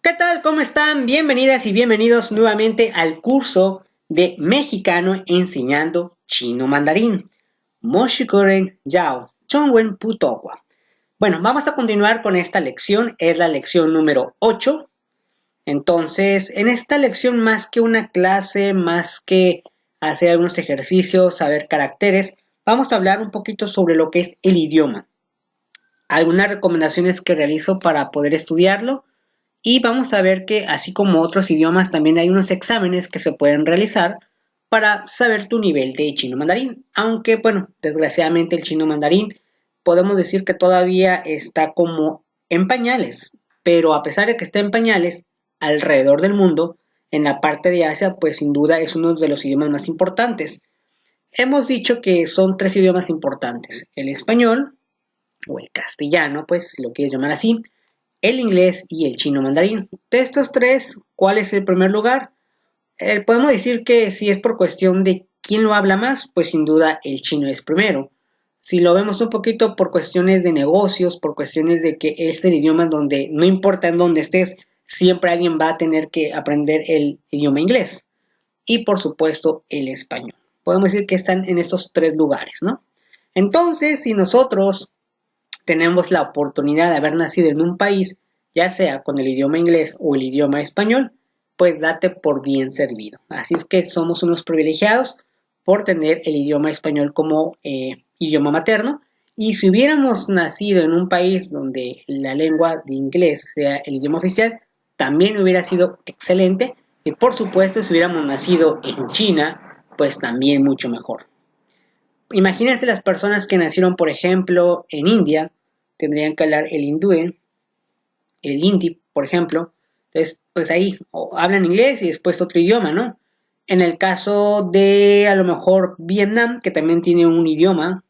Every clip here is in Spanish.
¿Qué tal? ¿Cómo están? Bienvenidas y bienvenidos nuevamente al curso de mexicano enseñando chino mandarín. Moshikuren Yao, Chongwen Putokwa. Bueno, vamos a continuar con esta lección. Es la lección número 8. Entonces, en esta lección, más que una clase, más que hacer algunos ejercicios, saber caracteres, vamos a hablar un poquito sobre lo que es el idioma. Algunas recomendaciones que realizo para poder estudiarlo. Y vamos a ver que así como otros idiomas también hay unos exámenes que se pueden realizar para saber tu nivel de chino mandarín. Aunque bueno, desgraciadamente el chino mandarín podemos decir que todavía está como en pañales. Pero a pesar de que está en pañales, alrededor del mundo, en la parte de Asia, pues sin duda es uno de los idiomas más importantes. Hemos dicho que son tres idiomas importantes: el español o el castellano, pues si lo quieres llamar así, el inglés y el chino mandarín. De estos tres, ¿cuál es el primer lugar? Podemos decir que si es por cuestión de quién lo habla más, pues sin duda el chino es primero. Si lo vemos un poquito por cuestiones de negocios, por cuestiones de que es el idioma donde no importa en dónde estés, siempre alguien va a tener que aprender el idioma inglés. Y por supuesto el español. Podemos decir que están en estos tres lugares, ¿no? Entonces, si nosotros tenemos la oportunidad de haber nacido en un país, ya sea con el idioma inglés o el idioma español, pues date por bien servido. Así es que somos unos privilegiados por tener el idioma español como idioma materno. Y si hubiéramos nacido en un país donde la lengua de inglés sea el idioma oficial, también hubiera sido excelente. Y por supuesto, si hubiéramos nacido en China, pues también mucho mejor. Imagínense las personas que nacieron, por ejemplo, en India, tendrían que hablar el hindú, el hindi, por ejemplo. Entonces, pues ahí hablan inglés y después otro idioma, ¿no? En el caso de, a lo mejor, Vietnam, que también tiene un idioma,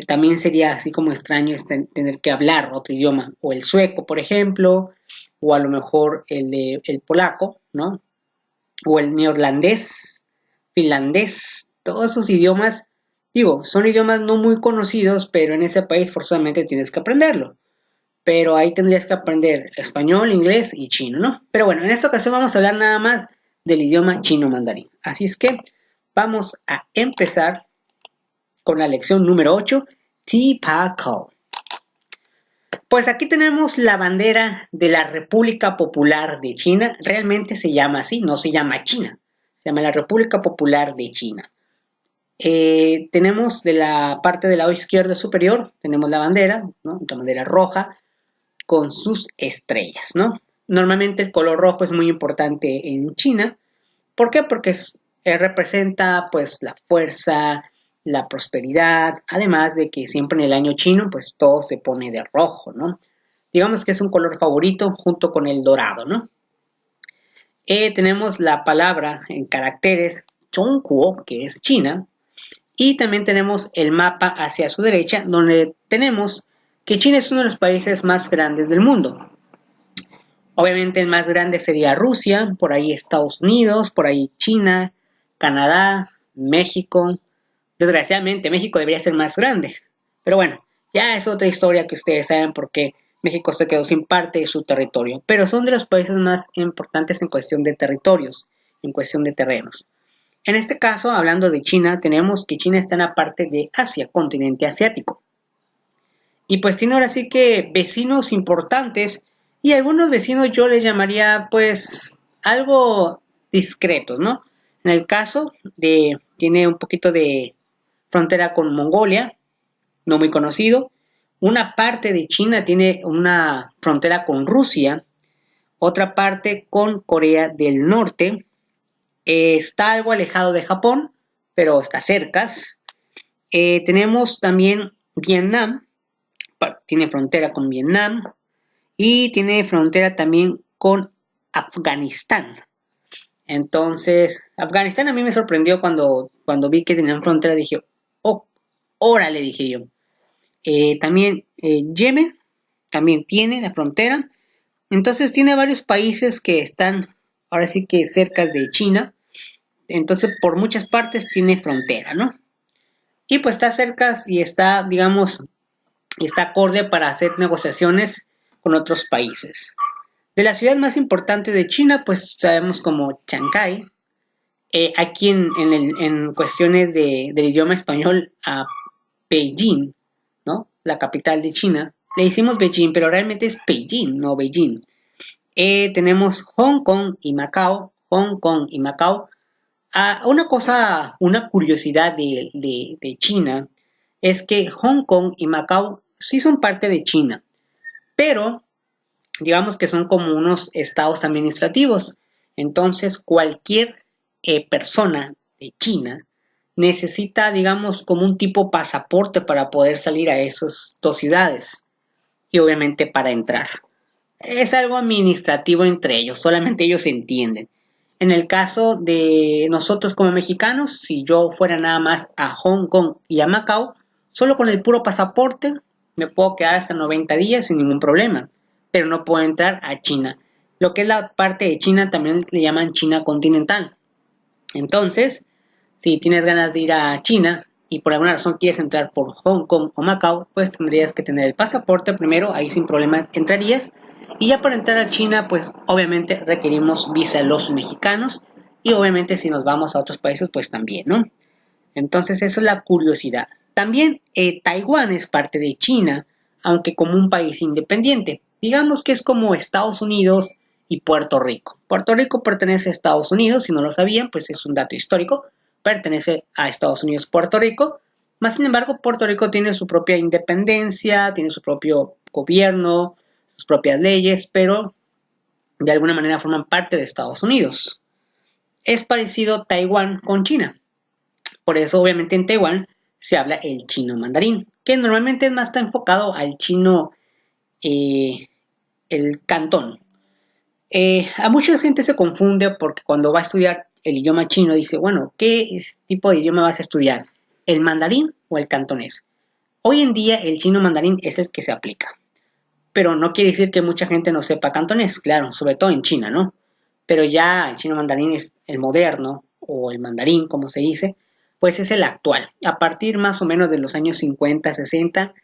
también sería así como extraño tener que hablar otro idioma. O el sueco, por ejemplo, o a lo mejor el polaco, ¿no? O el neerlandés, finlandés, todos esos idiomas. Digo, son idiomas no muy conocidos, pero en ese país forzosamente tienes que aprenderlo. Pero ahí tendrías que aprender español, inglés y chino, ¿no? Pero bueno, en esta ocasión vamos a hablar nada más del idioma chino mandarín. Así es que vamos a empezar con la lección número 8, Ti Pa Kou. Pues aquí tenemos la bandera de la República Popular de China. Realmente se llama así, no se llama China. Se llama la República Popular de China. Tenemos de la parte del lado izquierdo superior, tenemos la bandera, ¿no? La bandera roja con sus estrellas, ¿no? Normalmente el color rojo es muy importante en China. ¿Por qué? Porque representa pues la fuerza, la prosperidad, además de que siempre en el año chino pues todo se pone de rojo, ¿no? Digamos que es un color favorito junto con el dorado, ¿no? Tenemos la palabra en caracteres Zhongguo, que es China, y también tenemos el mapa hacia su derecha, donde tenemos que China es uno de los países más grandes del mundo. Obviamente el más grande sería Rusia, por ahí Estados Unidos, por ahí China, Canadá, México. Desgraciadamente México debería ser más grande, pero bueno, ya es otra historia que ustedes saben por qué México se quedó sin parte de su territorio. Pero son de los países más importantes en cuestión de territorios, en cuestión de terrenos. En este caso, hablando de China, tenemos que China está en la parte de Asia, continente asiático. Y pues tiene ahora sí que vecinos importantes, y algunos vecinos yo les llamaría pues algo discretos, ¿no? En el caso de, tiene un poquito de frontera con Mongolia, no muy conocido. Una parte de China tiene una frontera con Rusia, otra parte con Corea del Norte. Está algo alejado de Japón, pero está cerca. Tenemos también Vietnam, tiene frontera con Vietnam y tiene frontera también con Afganistán. Entonces, Afganistán a mí me sorprendió cuando vi que tenían frontera, dije, oh, órale, dije yo. También Yemen también tiene la frontera. Entonces tiene varios países que están ahora sí que cerca de China. Entonces por muchas partes tiene frontera, ¿no? Y pues está cerca y está, digamos, está acorde para hacer negociaciones con otros países. De la ciudad más importante de China, pues sabemos como Shanghái. Aquí en cuestiones del idioma español, a Beijing, ¿no? La capital de China. Le hicimos Beijing, pero realmente es Beijing, no Beijing. Tenemos Hong Kong y Macao. Hong Kong y Macao. Una curiosidad de China es que Hong Kong y Macao sí son parte de China, pero digamos que son como unos estados administrativos. Entonces, cualquier persona de China necesita, digamos, como un tipo pasaporte para poder salir a esas dos ciudades y obviamente para entrar. Es algo administrativo entre ellos, solamente ellos entienden. En el caso de nosotros como mexicanos, si yo fuera nada más a Hong Kong y a Macao, solo con el puro pasaporte me puedo quedar hasta 90 días sin ningún problema, pero no puedo entrar a China. Lo que es la parte de China también le llaman China continental. Entonces, si tienes ganas de ir a China y por alguna razón quieres entrar por Hong Kong o Macao, pues tendrías que tener el pasaporte primero, ahí sin problemas entrarías. Y ya para entrar a China, pues obviamente requerimos visa los mexicanos y obviamente si nos vamos a otros países, pues también, ¿no? Entonces, eso es la curiosidad. También Taiwán es parte de China, aunque como un país independiente. Digamos que es como Estados Unidos y Puerto Rico. Puerto Rico pertenece a Estados Unidos, si no lo sabían, pues es un dato histórico. Pertenece a Estados Unidos Puerto Rico. Más sin embargo, Puerto Rico tiene su propia independencia, tiene su propio gobierno, sus propias leyes, pero de alguna manera forman parte de Estados Unidos. Es parecido Taiwán con China. Por eso, obviamente, en Taiwán se habla el chino mandarín, que normalmente es más está enfocado al chino, el cantón. A mucha gente se confunde porque cuando va a estudiar el idioma chino dice, bueno, ¿qué tipo de idioma vas a estudiar? ¿El mandarín o el cantonés? Hoy en día el chino mandarín es el que se aplica, pero no quiere decir que mucha gente no sepa cantonés, claro, sobre todo en China, ¿no? Pero ya el chino mandarín es el moderno, o el mandarín, como se dice, pues es el actual. A partir más o menos de los años 50, 60,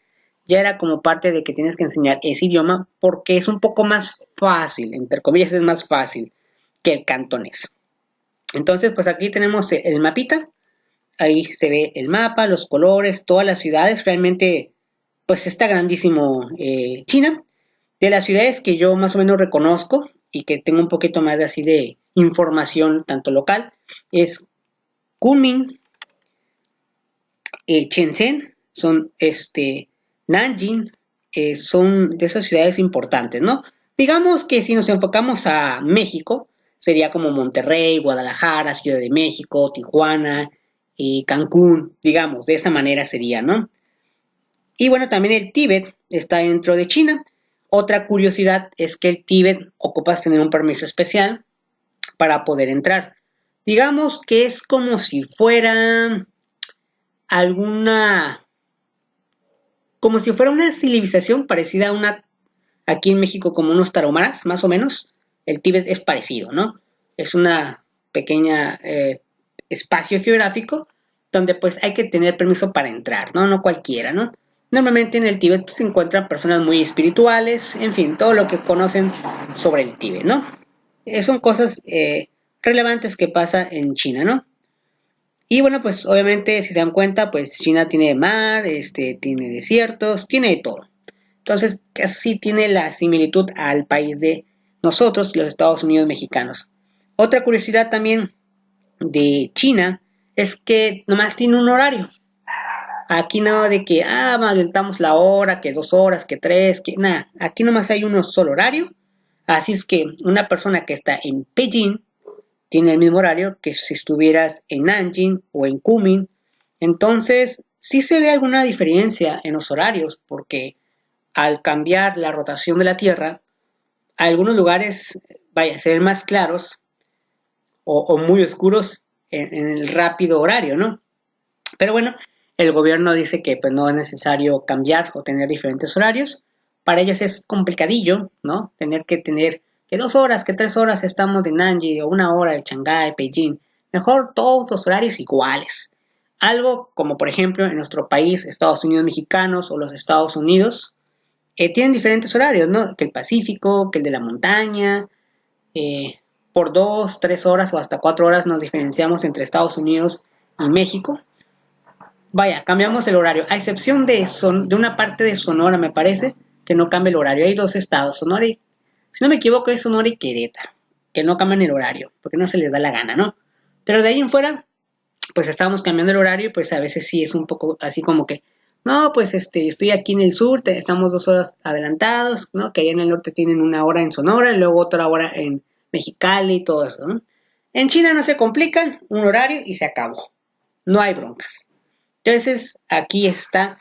ya era como parte de que tienes que enseñar ese idioma porque es un poco más fácil, entre comillas es más fácil que el cantonés. Entonces, pues aquí tenemos el mapita, ahí se ve el mapa, los colores, todas las ciudades, realmente pues está grandísimo China. De las ciudades que yo más o menos reconozco y que tengo un poquito más de así de información tanto local, es Kunming, Shenzhen, son Nanjing, son de esas ciudades importantes, ¿no? Digamos que si nos enfocamos a México, sería como Monterrey, Guadalajara, Ciudad de México, Tijuana, Cancún, digamos, de esa manera sería, ¿no? Y bueno, también el Tíbet está dentro de China. Otra curiosidad es que el Tíbet ocupas tener un permiso especial para poder entrar. Digamos que es como si fuera alguna, como si fuera una civilización parecida a una, aquí en México como unos tarahumaras, más o menos. El Tíbet es parecido, ¿no? Es una pequeña espacio geográfico donde pues hay que tener permiso para entrar, ¿no? No cualquiera, ¿no? Normalmente en el Tíbet pues, se encuentran personas muy espirituales, en fin, todo lo que conocen sobre el Tíbet, ¿no? Son cosas relevantes que pasa en China, ¿no? Y bueno, pues obviamente si se dan cuenta, pues China tiene mar, tiene desiertos, tiene de todo. Entonces casi tiene la similitud al país de nosotros, los Estados Unidos mexicanos. Otra curiosidad también de China es que nomás tiene un horario. Aquí nada de que, aventamos la hora, que 2 horas, que 3, que nada. Aquí nomás hay un solo horario. Así es que una persona que está en Beijing tiene el mismo horario que si estuvieras en Nanjing o en Kunming. Entonces, sí se ve alguna diferencia en los horarios, porque al cambiar la rotación de la Tierra, algunos lugares, se ven más claros o muy oscuros en el rápido horario, ¿no? Pero bueno, el gobierno dice que pues, no es necesario cambiar o tener diferentes horarios. Para ellos es complicadillo, ¿no? Tener que 2 horas, que 3 horas estamos de Nanjing o 1 hora de Shanghái, Beijing. Mejor todos los horarios iguales. Algo como por ejemplo en nuestro país, Estados Unidos mexicanos o los Estados Unidos, tienen diferentes horarios, ¿no? Que el Pacífico, que el de la montaña. Por 2, 3 horas o hasta 4 horas nos diferenciamos entre Estados Unidos y México. Vaya, cambiamos el horario, a excepción de una parte de Sonora, me parece, que no cambia el horario. Hay 2 estados, Sonora y, si no me equivoco, es Sonora y Querétaro, que no cambian el horario, porque no se les da la gana, ¿no? Pero de ahí en fuera, pues estamos cambiando el horario y pues a veces sí es un poco así como que, no, pues estoy aquí en el sur, estamos 2 horas adelantados, ¿no? Que allá en el norte tienen 1 hora en Sonora y luego otra hora en Mexicali y todo eso, ¿no? En China no se complican, un horario y se acabó. No hay broncas. Entonces, aquí está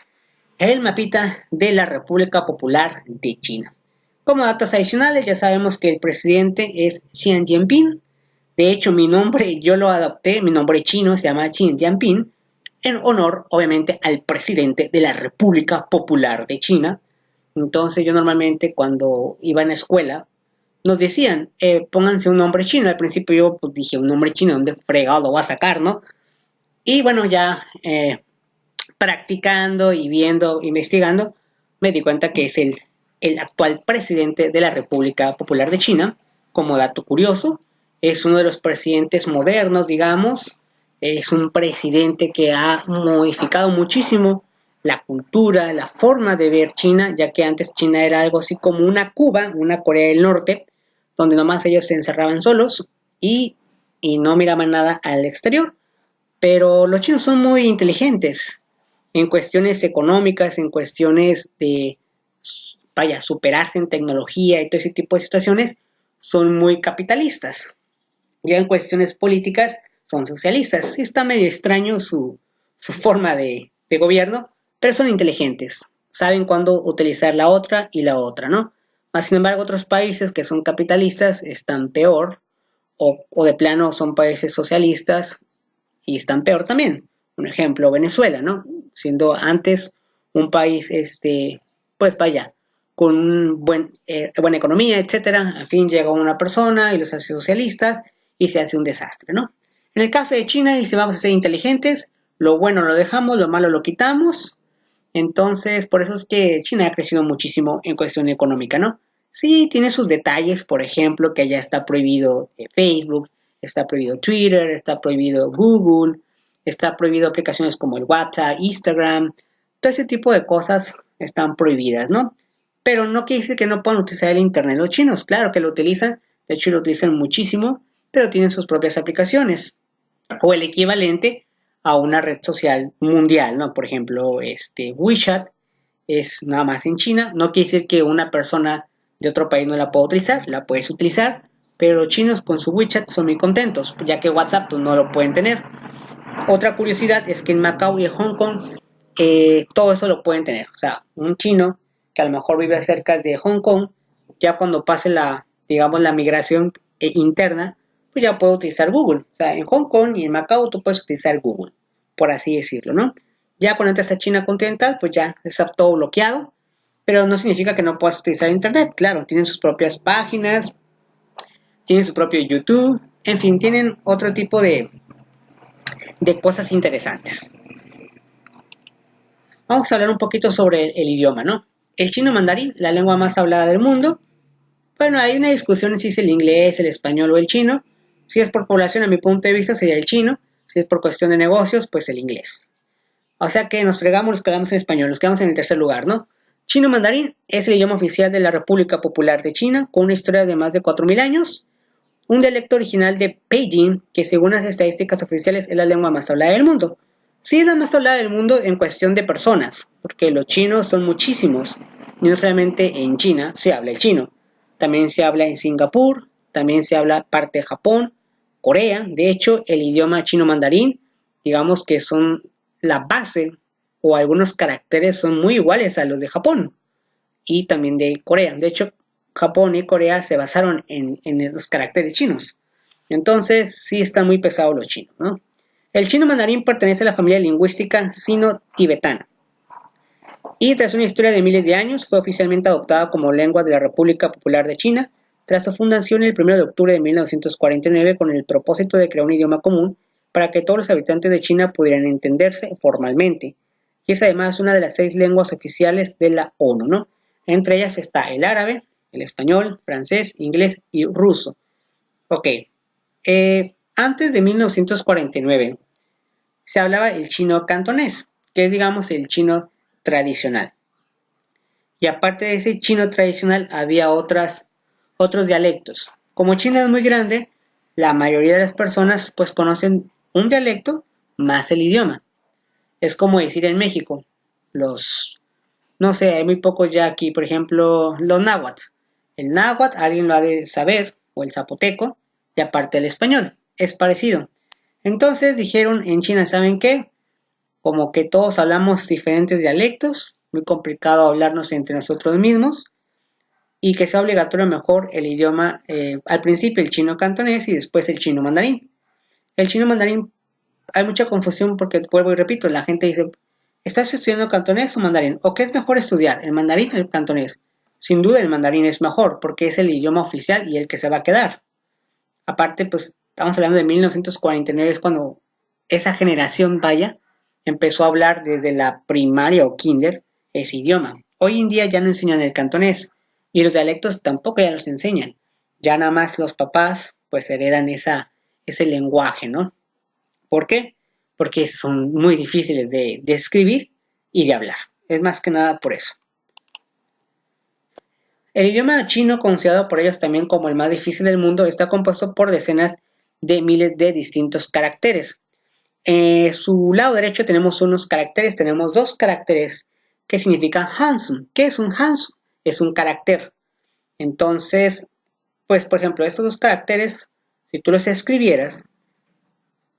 el mapita de la República Popular de China. Como datos adicionales, ya sabemos que el presidente es Xi Jinping. De hecho, mi nombre, yo lo adopté, mi nombre chino se llama Xi Jinping, en honor, obviamente, al presidente de la República Popular de China. Entonces, yo normalmente cuando iba en la escuela, nos decían, pónganse un nombre chino. Al principio yo pues, dije, un nombre chino, ¿dónde fregado lo voy a sacar, no? Y bueno, ya practicando y viendo, investigando, me di cuenta que es el actual presidente de la República Popular de China. Como dato curioso, es uno de los presidentes modernos, digamos. Es un presidente que ha modificado muchísimo la cultura, la forma de ver China, ya que antes China era algo así como una Cuba, una Corea del Norte, donde nomás ellos se encerraban solos y no miraban nada al exterior. Pero los chinos son muy inteligentes en cuestiones económicas, en cuestiones de, vaya, superarse en tecnología y todo ese tipo de situaciones, son muy capitalistas. Ya en cuestiones políticas son socialistas. Sí está medio extraño su forma de gobierno, pero son inteligentes. Saben cuándo utilizar la otra y la otra, ¿no? Más sin embargo, otros países que son capitalistas están peor, o de plano son países socialistas y están peor también. Un ejemplo, Venezuela, ¿no? Siendo antes un país, pues vaya, con buena economía, etcétera. Al fin llega una persona y los hace socialistas y se hace un desastre, ¿no? En el caso de China, dice, vamos a ser inteligentes, lo bueno lo dejamos, lo malo lo quitamos. Entonces, por eso es que China ha crecido muchísimo en cuestión económica, ¿no? Sí, tiene sus detalles, por ejemplo, que ya está prohibido Facebook, está prohibido Twitter, está prohibido Google, está prohibido aplicaciones como el WhatsApp, Instagram, todo ese tipo de cosas están prohibidas, ¿no? Pero no quiere decir que no puedan utilizar el Internet los chinos, claro que lo utilizan, de hecho lo utilizan muchísimo, pero tienen sus propias aplicaciones, o el equivalente a una red social mundial, ¿no? Por ejemplo, WeChat es nada más en China, no quiere decir que una persona de otro país no la pueda utilizar, la puedes utilizar, pero los chinos con su WeChat son muy contentos, ya que WhatsApp pues, no lo pueden tener. Otra curiosidad es que en Macao y en Hong Kong todo eso lo pueden tener. O sea, un chino que a lo mejor vive cerca de Hong Kong, ya cuando pase digamos, la migración interna, pues ya puede utilizar Google. O sea, en Hong Kong y en Macao tú puedes utilizar Google, por así decirlo, ¿no? Ya cuando entras a China continental, pues ya está todo bloqueado, pero no significa que no puedas utilizar Internet. Claro, tienen sus propias páginas, tienen su propio YouTube, en fin, tienen otro tipo de cosas interesantes. Vamos a hablar un poquito sobre el idioma, ¿no? El chino mandarín, la lengua más hablada del mundo. Bueno, hay una discusión en si es el inglés, el español o el chino. Si es por población, a mi punto de vista, sería el chino. Si es por cuestión de negocios, pues el inglés. O sea que nos fregamos, nos quedamos en español, nos quedamos en el tercer lugar, ¿no? Chino mandarín es el idioma oficial de la República Popular de China, con una historia de más de 4.000 años. Un dialecto original de Beijing, que según las estadísticas oficiales es la lengua más hablada del mundo. Sí es la más hablada del mundo en cuestión de personas, porque los chinos son muchísimos, y no solamente en China se habla el chino. También se habla en Singapur, también se habla parte de Japón, Corea. De hecho, el idioma chino mandarín, digamos que son la base, o algunos caracteres son muy iguales a los de Japón, y también de Corea. De hecho, Japón y Corea se basaron en los caracteres chinos. Entonces, sí están muy pesados los chinos, ¿no? El chino mandarín pertenece a la familia lingüística sino-tibetana. Y tras una historia de miles de años, fue oficialmente adoptada como lengua de la República Popular de China, tras su fundación el 1 de octubre de 1949 con el propósito de crear un idioma común para que todos los habitantes de China pudieran entenderse formalmente. Y es además una de las 6 lenguas oficiales de la ONU, ¿no? Entre ellas está el árabe, el español, francés, inglés y ruso. Ok, antes de 1949 se hablaba el chino cantonés, que es, digamos, el chino tradicional. Y aparte de ese chino tradicional había otros dialectos. Como China es muy grande, la mayoría de las personas pues conocen un dialecto más el idioma. Es como decir en México, no sé, hay muy pocos ya aquí, por ejemplo, los náhuatl. El náhuatl alguien lo ha de saber, o el zapoteco, y aparte el español, es parecido. Entonces dijeron en China, ¿saben qué? Como que todos hablamos diferentes dialectos, muy complicado hablarnos entre nosotros mismos, y que sea obligatorio mejor el idioma, al principio el chino cantonés y después el chino mandarín. El chino mandarín, hay mucha confusión porque, vuelvo y repito, la gente dice, ¿estás estudiando cantonés o mandarín? ¿O qué es mejor estudiar, el mandarín o el cantonés? Sin duda el mandarín es mejor porque es el idioma oficial y el que se va a quedar. Aparte, pues estamos hablando de 1949, es cuando esa generación, vaya, empezó a hablar desde la primaria o kinder ese idioma. Hoy en día ya no enseñan el cantonés y los dialectos tampoco ya los enseñan. Ya nada más los papás pues heredan ese lenguaje, ¿no? ¿Por qué? Porque son muy difíciles de escribir y de hablar. Es más que nada por eso. El idioma chino, considerado por ellos también como el más difícil del mundo, está compuesto por decenas de miles de distintos caracteres. En su lado derecho tenemos unos caracteres, tenemos dos caracteres que significan Hansun. ¿Qué es un Hansun? Es un carácter. Entonces, pues por ejemplo, estos dos caracteres, si tú los escribieras,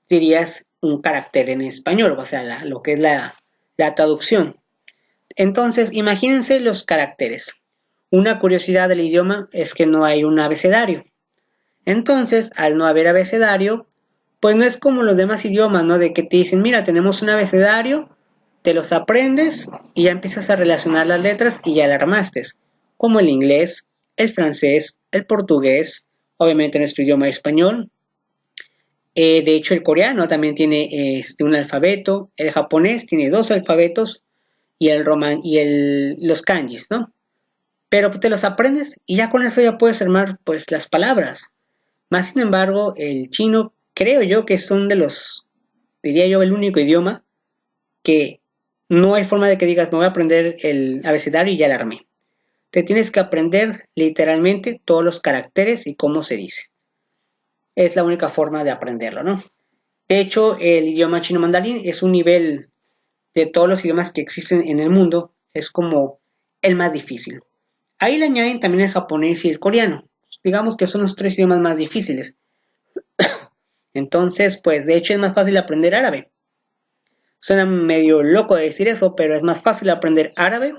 dirías un carácter en español, o sea, lo que es la traducción. Entonces, imagínense los caracteres. Una curiosidad del idioma es que no hay un abecedario. Entonces, al no haber abecedario, pues no es como los demás idiomas, ¿no? De que te dicen, mira, tenemos un abecedario, te los aprendes y ya empiezas a relacionar las letras y ya la armaste. Como el inglés, el francés, el portugués, obviamente nuestro idioma español. De hecho, el coreano también tiene un alfabeto, el japonés tiene dos alfabetos y los kanjis, ¿no? Pero te los aprendes y ya con eso ya puedes armar pues las palabras. Más sin embargo, el chino creo yo que son diría yo, el único idioma que no hay forma de que digas, me voy a aprender el abecedario y ya lo armé. Te tienes que aprender literalmente todos los caracteres y cómo se dice. Es la única forma de aprenderlo, ¿no? De hecho, el idioma chino mandarín es un nivel de todos los idiomas que existen en el mundo, es como el más difícil. Ahí le añaden también el japonés y el coreano. Digamos que son los tres idiomas más difíciles. Entonces, pues de hecho es más fácil aprender árabe. Suena medio loco de decir eso, pero es más fácil aprender árabe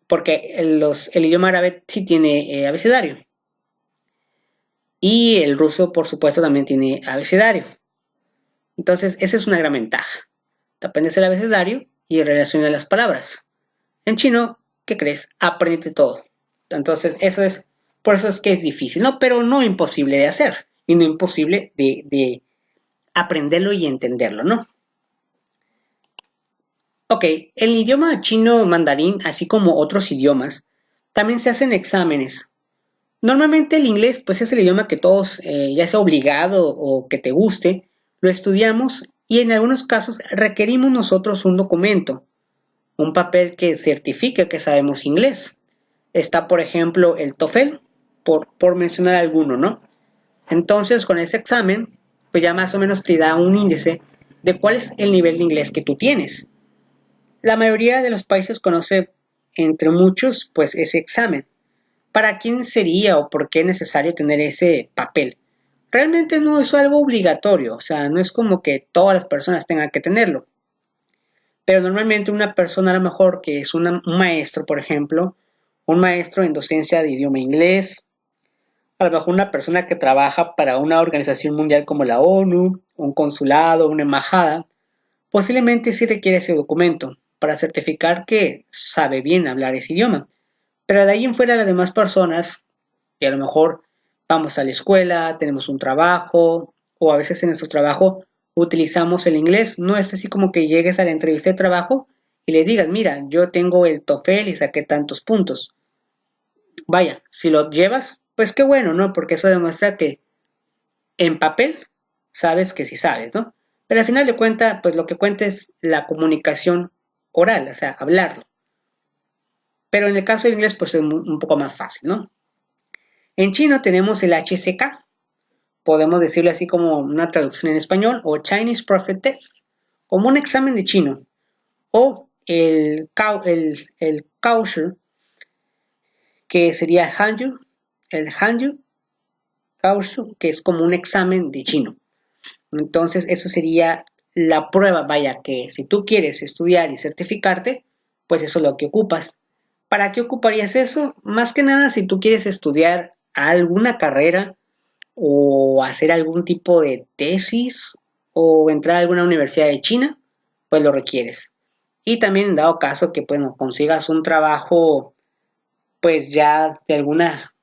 porque el idioma árabe sí tiene abecedario. Y el ruso, por supuesto, también tiene abecedario. Entonces, esa es una gran ventaja. Te aprendes el abecedario y relacionas las palabras. En chino, ¿qué crees? Aprende todo. Entonces, por eso es que es difícil, ¿no? Pero no imposible de hacer. Y no imposible de aprenderlo y entenderlo, ¿no? Ok, el idioma chino mandarín, así como otros idiomas, también se hacen exámenes. Normalmente el inglés, pues es el idioma que todos, ya sea obligado o que te guste, lo estudiamos y en algunos casos requerimos nosotros un documento, un papel que certifique que sabemos inglés. Está, por ejemplo, el TOEFL, por mencionar alguno, ¿no? Entonces, con ese examen, pues ya más o menos te da un índice de cuál es el nivel de inglés que tú tienes. La mayoría de los países conoce, entre muchos, pues ese examen. ¿Para quién sería o por qué es necesario tener ese papel? Realmente no es algo obligatorio, o sea, no es como que todas las personas tengan que tenerlo. Pero normalmente una persona a lo mejor que es un maestro, por ejemplo, un maestro en docencia de idioma inglés, a lo mejor una persona que trabaja para una organización mundial como la ONU, un consulado, una embajada, posiblemente sí requiere ese documento para certificar que sabe bien hablar ese idioma. Pero de ahí en fuera las demás personas, que a lo mejor vamos a la escuela, tenemos un trabajo, o a veces en nuestro trabajo utilizamos el inglés, no es así como que llegues a la entrevista de trabajo y le digas, mira, yo tengo el TOEFL y saqué tantos puntos. Vaya, si lo llevas, pues qué bueno, ¿no? Porque eso demuestra que en papel sabes que sí sabes, ¿no? Pero al final de cuentas, pues lo que cuenta es la comunicación oral, o sea, hablarlo. Pero en el caso del inglés, pues es un poco más fácil, ¿no? En chino tenemos el HSK, podemos decirlo así como una traducción en español, o Chinese Prophet Test, como un examen de chino, o el Kaoshi, que sería Hanyu, el Hanyu Kaoshi, que es como un examen de chino. Entonces, eso sería la prueba, vaya, que si tú quieres estudiar y certificarte, pues eso es lo que ocupas. ¿Para qué ocuparías eso? Más que nada si tú quieres estudiar alguna carrera o hacer algún tipo de tesis o entrar a alguna universidad de China, pues lo requieres. Y también en dado caso que bueno, consigas un trabajo pues ya de alguna,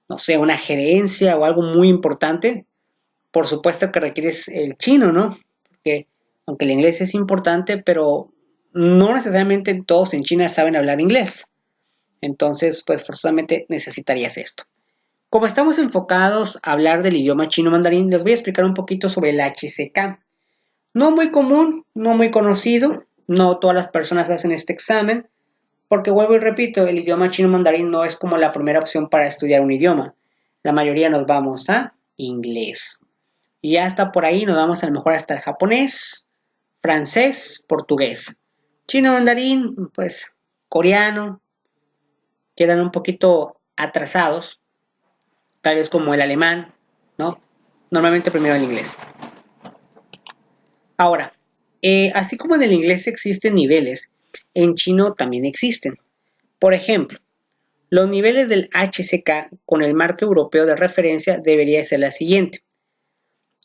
no sé, una gerencia o algo muy importante, por supuesto que requieres el chino, ¿no? Porque aunque el inglés es importante, pero no necesariamente todos en China saben hablar inglés. Entonces, pues forzosamente necesitarías esto. Como estamos enfocados a hablar del idioma chino mandarín, les voy a explicar un poquito sobre el HCK. No muy común, no muy conocido, no todas las personas hacen este examen, porque vuelvo y repito, el idioma chino mandarín no es como la primera opción para estudiar un idioma. La mayoría nos vamos a inglés. Y hasta por ahí nos vamos a lo mejor hasta el japonés, francés, portugués. Chino mandarín, pues coreano, quedan un poquito atrasados, tal vez como el alemán, ¿no? Normalmente primero el inglés. Ahora, así como en el inglés existen niveles, en chino también existen. Por ejemplo, los niveles del HCK con el marco europeo de referencia debería ser la siguiente.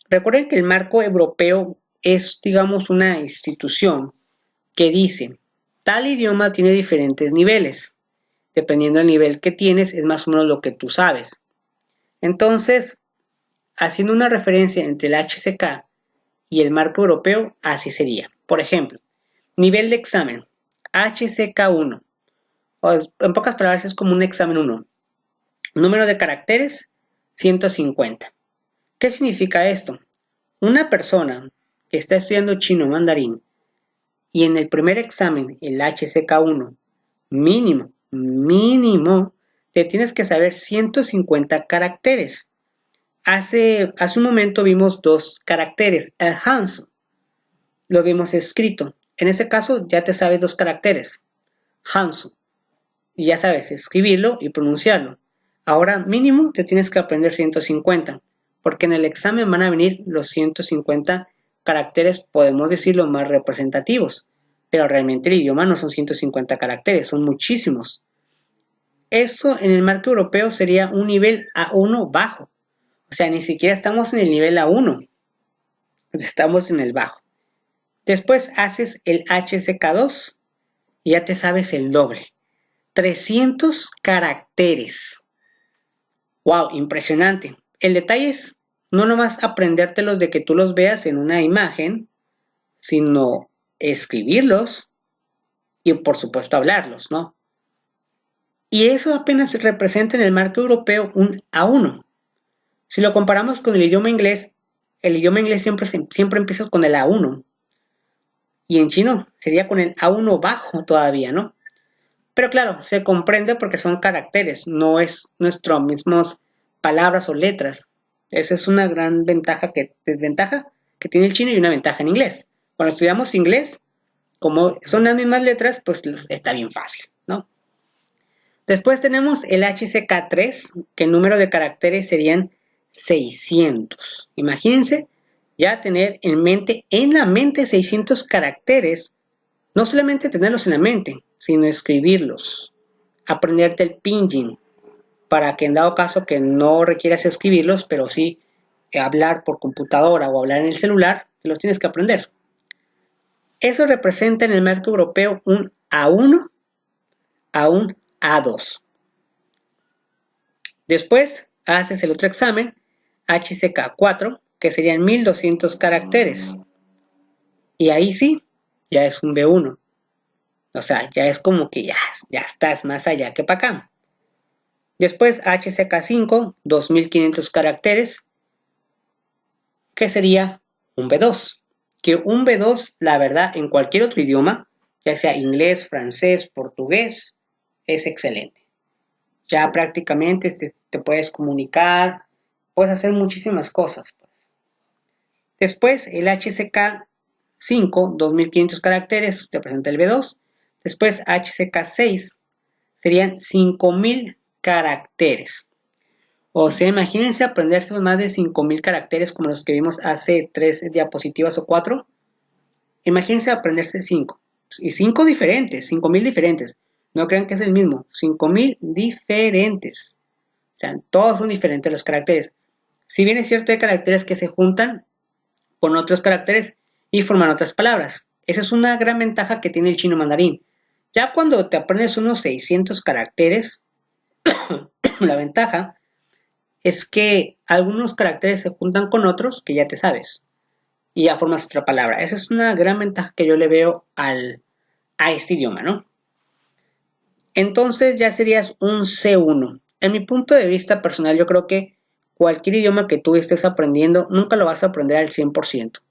Recuerden que el marco europeo es, digamos, una institución que dice, tal idioma tiene diferentes niveles. Dependiendo del nivel que tienes, es más o menos lo que tú sabes. Entonces, haciendo una referencia entre el HCK y el marco europeo, así sería. Por ejemplo, nivel de examen, HCK1. En pocas palabras, es como un examen 1. Número de caracteres, 150. ¿Qué significa esto? Una persona que está estudiando chino mandarín y en el primer examen, el HCK1, mínimo, te tienes que saber 150 caracteres. Hace un momento vimos 2 caracteres, el Hansu, lo vimos escrito. En ese caso ya te sabes 2 caracteres, Hansu, y ya sabes escribirlo y pronunciarlo. Ahora mínimo te tienes que aprender 150, porque en el examen van a venir los 150 caracteres, podemos decirlo, más representativos, pero realmente el idioma no son 150 caracteres, son muchísimos. Eso en el marco europeo sería un nivel A1 bajo, o sea, ni siquiera estamos en el nivel A1, estamos en el bajo. Después haces el HCK2 y ya te sabes el doble, 300 caracteres. ¡Wow! Impresionante. El detalle es no nomás aprendértelos de que tú los veas en una imagen, sino escribirlos y por supuesto hablarlos, ¿no? Y eso apenas representa en el marco europeo un A1. Si lo comparamos con el idioma inglés siempre empieza con el A1. Y en chino sería con el A1 bajo todavía, ¿no? Pero claro, se comprende porque son caracteres, no es nuestras mismas palabras o letras. Esa es una gran desventaja que tiene el chino y una ventaja en inglés. Cuando estudiamos inglés, como son las mismas letras, pues está bien fácil, ¿no? Después tenemos el HCK3, que el número de caracteres serían 600. Imagínense ya tener en la mente 600 caracteres, no solamente tenerlos en la mente, sino escribirlos, aprenderte el pinyin, para que en dado caso que no requieras escribirlos, pero sí hablar por computadora o hablar en el celular, te los tienes que aprender. Eso representa en el marco europeo un A1 a un A2. Después haces el otro examen, HCK4, que serían 1200 caracteres. Y ahí sí, ya es un B1. O sea, ya es como que ya estás más allá que para acá. Después HCK5, 2500 caracteres, que sería un B2. Que un B2, la verdad, en cualquier otro idioma, ya sea inglés, francés, portugués, es excelente. Ya prácticamente te puedes comunicar, puedes hacer muchísimas cosas. Pues. Después el HCK5, 2500 caracteres, representa el B2. Después HCK6 serían 5000 caracteres. O sea, imagínense aprenderse más de 5000 caracteres como los que vimos hace 3 diapositivas o 4. Imagínense aprenderse 5. Y 5 diferentes, 5000 diferentes. No crean que es el mismo. 5000 diferentes. O sea, todos son diferentes los caracteres. Si bien es cierto, hay caracteres que se juntan con otros caracteres y forman otras palabras. Esa es una gran ventaja que tiene el chino mandarín. Ya cuando te aprendes unos 600 caracteres, la ventaja es que algunos caracteres se juntan con otros que ya te sabes y ya formas otra palabra. Esa es una gran ventaja que yo le veo a este idioma, ¿no? Entonces ya serías un C1. En mi punto de vista personal, yo creo que cualquier idioma que tú estés aprendiendo, nunca lo vas a aprender al 100%,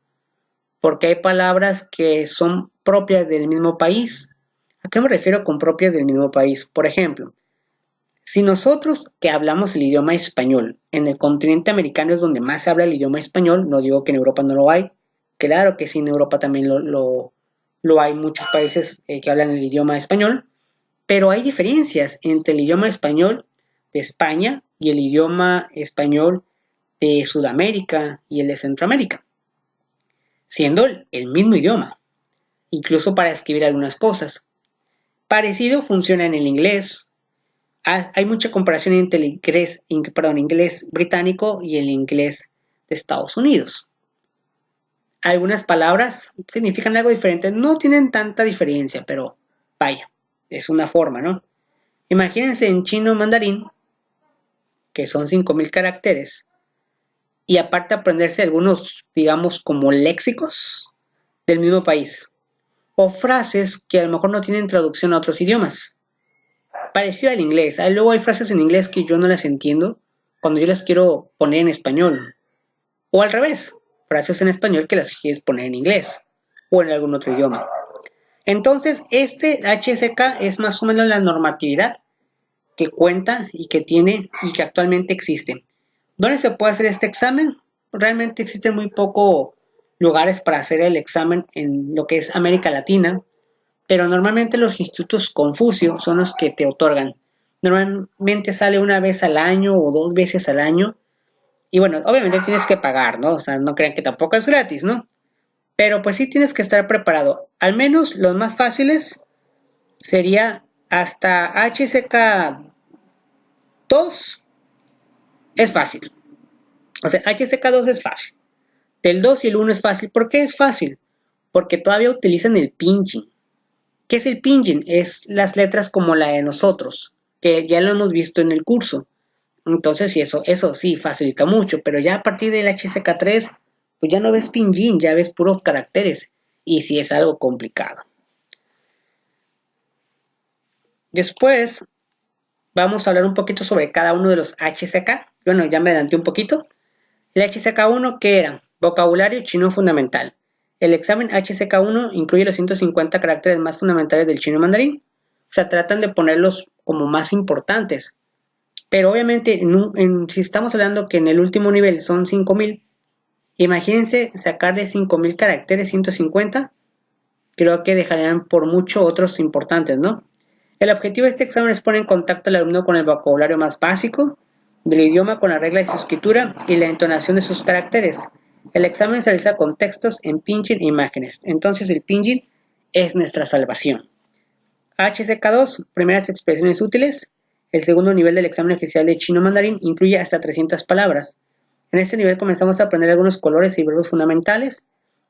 porque hay palabras que son propias del mismo país. ¿A qué me refiero con propias del mismo país? Por ejemplo, si nosotros que hablamos el idioma español, en el continente americano es donde más se habla el idioma español, no digo que en Europa no lo hay, claro que sí, en Europa también lo hay muchos países que hablan el idioma español, pero hay diferencias entre el idioma español de España y el idioma español de Sudamérica y el de Centroamérica, siendo el mismo idioma, incluso para escribir algunas cosas. Parecido funciona en el inglés. Hay mucha comparación entre el inglés británico y el inglés de Estados Unidos. Algunas palabras significan algo diferente, no tienen tanta diferencia, pero vaya, es una forma, ¿no? Imagínense en chino mandarín, que son 5000 caracteres, y aparte aprenderse algunos, digamos, como léxicos del mismo país, o frases que a lo mejor no tienen traducción a otros idiomas. Parecido al inglés. Luego hay frases en inglés que yo no las entiendo cuando yo las quiero poner en español. O al revés, frases en español que las quieres poner en inglés o en algún otro idioma. Entonces, este HSK es más o menos la normatividad que cuenta y que tiene y que actualmente existe. ¿Dónde se puede hacer este examen? Realmente existen muy pocos lugares para hacer el examen en lo que es América Latina, pero normalmente los institutos Confucio son los que te otorgan. Normalmente sale una vez al año o 2 veces al año. Y bueno, obviamente tienes que pagar, ¿no? O sea, no crean que tampoco es gratis, ¿no? Pero pues sí tienes que estar preparado. Al menos los más fáciles sería hasta HCK 2 es fácil. O sea, HCK 2 es fácil. Del 2 y el 1 es fácil. ¿Por qué es fácil? Porque todavía utilizan el pinyin. ¿Qué es el pinyin? Es las letras como la de nosotros, que ya lo hemos visto en el curso. Entonces, sí, eso sí facilita mucho, pero ya a partir del HCK3, pues ya no ves pinyin, ya ves puros caracteres, y sí es algo complicado. Después, vamos a hablar un poquito sobre cada uno de los HCK. Bueno, ya me adelanté un poquito. El HCK1, ¿qué era? Vocabulario chino fundamental. El examen HCK1 incluye los 150 caracteres más fundamentales del chino mandarín. O sea, tratan de ponerlos como más importantes. Pero obviamente, si estamos hablando que en el último nivel son 5000, imagínense sacar de 5000 caracteres 150. Creo que dejarían por mucho otros importantes, ¿no? El objetivo de este examen es poner en contacto al alumno con el vocabulario más básico del idioma, con la regla de su escritura y la entonación de sus caracteres. El examen se realiza con textos en pinyin e imágenes. Entonces el pinyin es nuestra salvación. HCK2, primeras expresiones útiles. El segundo nivel del examen oficial de chino mandarín incluye hasta 300 palabras. En este nivel comenzamos a aprender algunos colores y verbos fundamentales.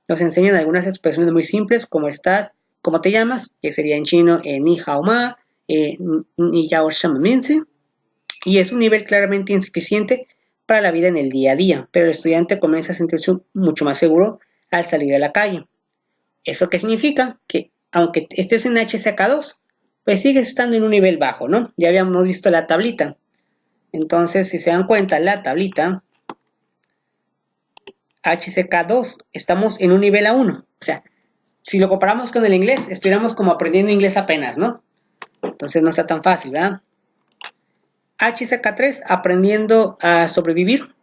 Nos enseñan algunas expresiones muy simples como estás, cómo te llamas, que sería en chino ni hao ma, ni yao shama minse. Y es un nivel claramente insuficiente para la vida en el día a día, pero el estudiante comienza a sentirse mucho más seguro al salir a la calle. ¿Eso qué significa? Que aunque estés en HSK2, pues sigues estando en un nivel bajo, ¿no? Ya habíamos visto la tablita. Entonces, si se dan cuenta, la tablita HSK2, estamos en un nivel A1. O sea, si lo comparamos con el inglés, estuviéramos como aprendiendo inglés apenas, ¿no? Entonces no está tan fácil, ¿verdad? HSK3, aprendiendo a sobrevivir.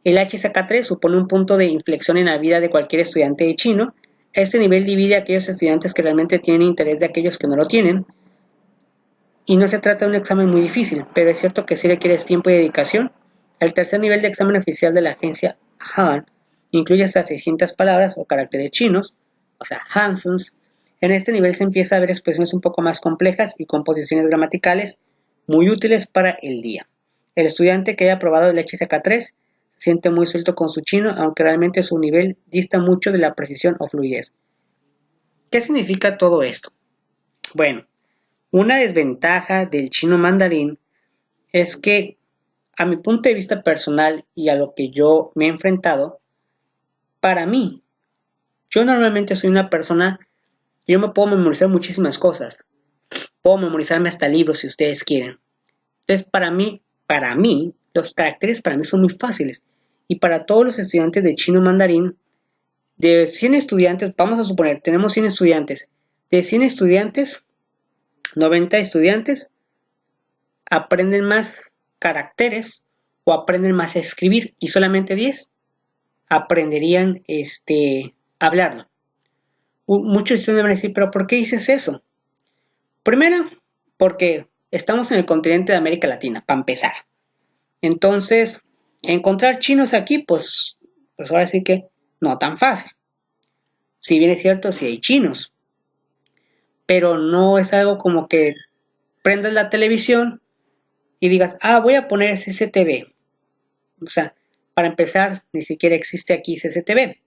El HSK3 supone un punto de inflexión en la vida de cualquier estudiante de chino. Este nivel divide a aquellos estudiantes que realmente tienen interés de aquellos que no lo tienen. Y no se trata de un examen muy difícil, pero es cierto que sí requiere tiempo y dedicación. El tercer nivel de examen oficial de la agencia Han incluye hasta 600 palabras o caracteres chinos, o sea, Hansuns. En este nivel se empieza a ver expresiones un poco más complejas y composiciones gramaticales muy útiles para el día. El estudiante que haya aprobado el HSK3 se siente muy suelto con su chino, aunque realmente su nivel dista mucho de la precisión o fluidez. ¿Qué significa todo esto? Bueno, una desventaja del chino mandarín es que, a mi punto de vista personal y a lo que yo me he enfrentado, para mí, yo normalmente soy una persona, yo me puedo memorizar muchísimas cosas, puedo memorizarme hasta libros si ustedes quieren. Entonces, para mí, los caracteres para mí son muy fáciles. Y para todos los estudiantes de chino mandarín, de 100 estudiantes, vamos a suponer, tenemos 100 estudiantes, de 100 estudiantes, 90 estudiantes aprenden más caracteres o aprenden más a escribir y solamente 10 aprenderían hablarlo. Muchos estudiantes van a decir, pero ¿por qué dices eso? Primero, porque estamos en el continente de América Latina, para empezar. Entonces, encontrar chinos aquí, pues ahora sí que no tan fácil. Si bien es cierto, sí hay chinos, pero no es algo como que prendas la televisión y digas, voy a poner CCTV. O sea, para empezar, ni siquiera existe aquí CCTV.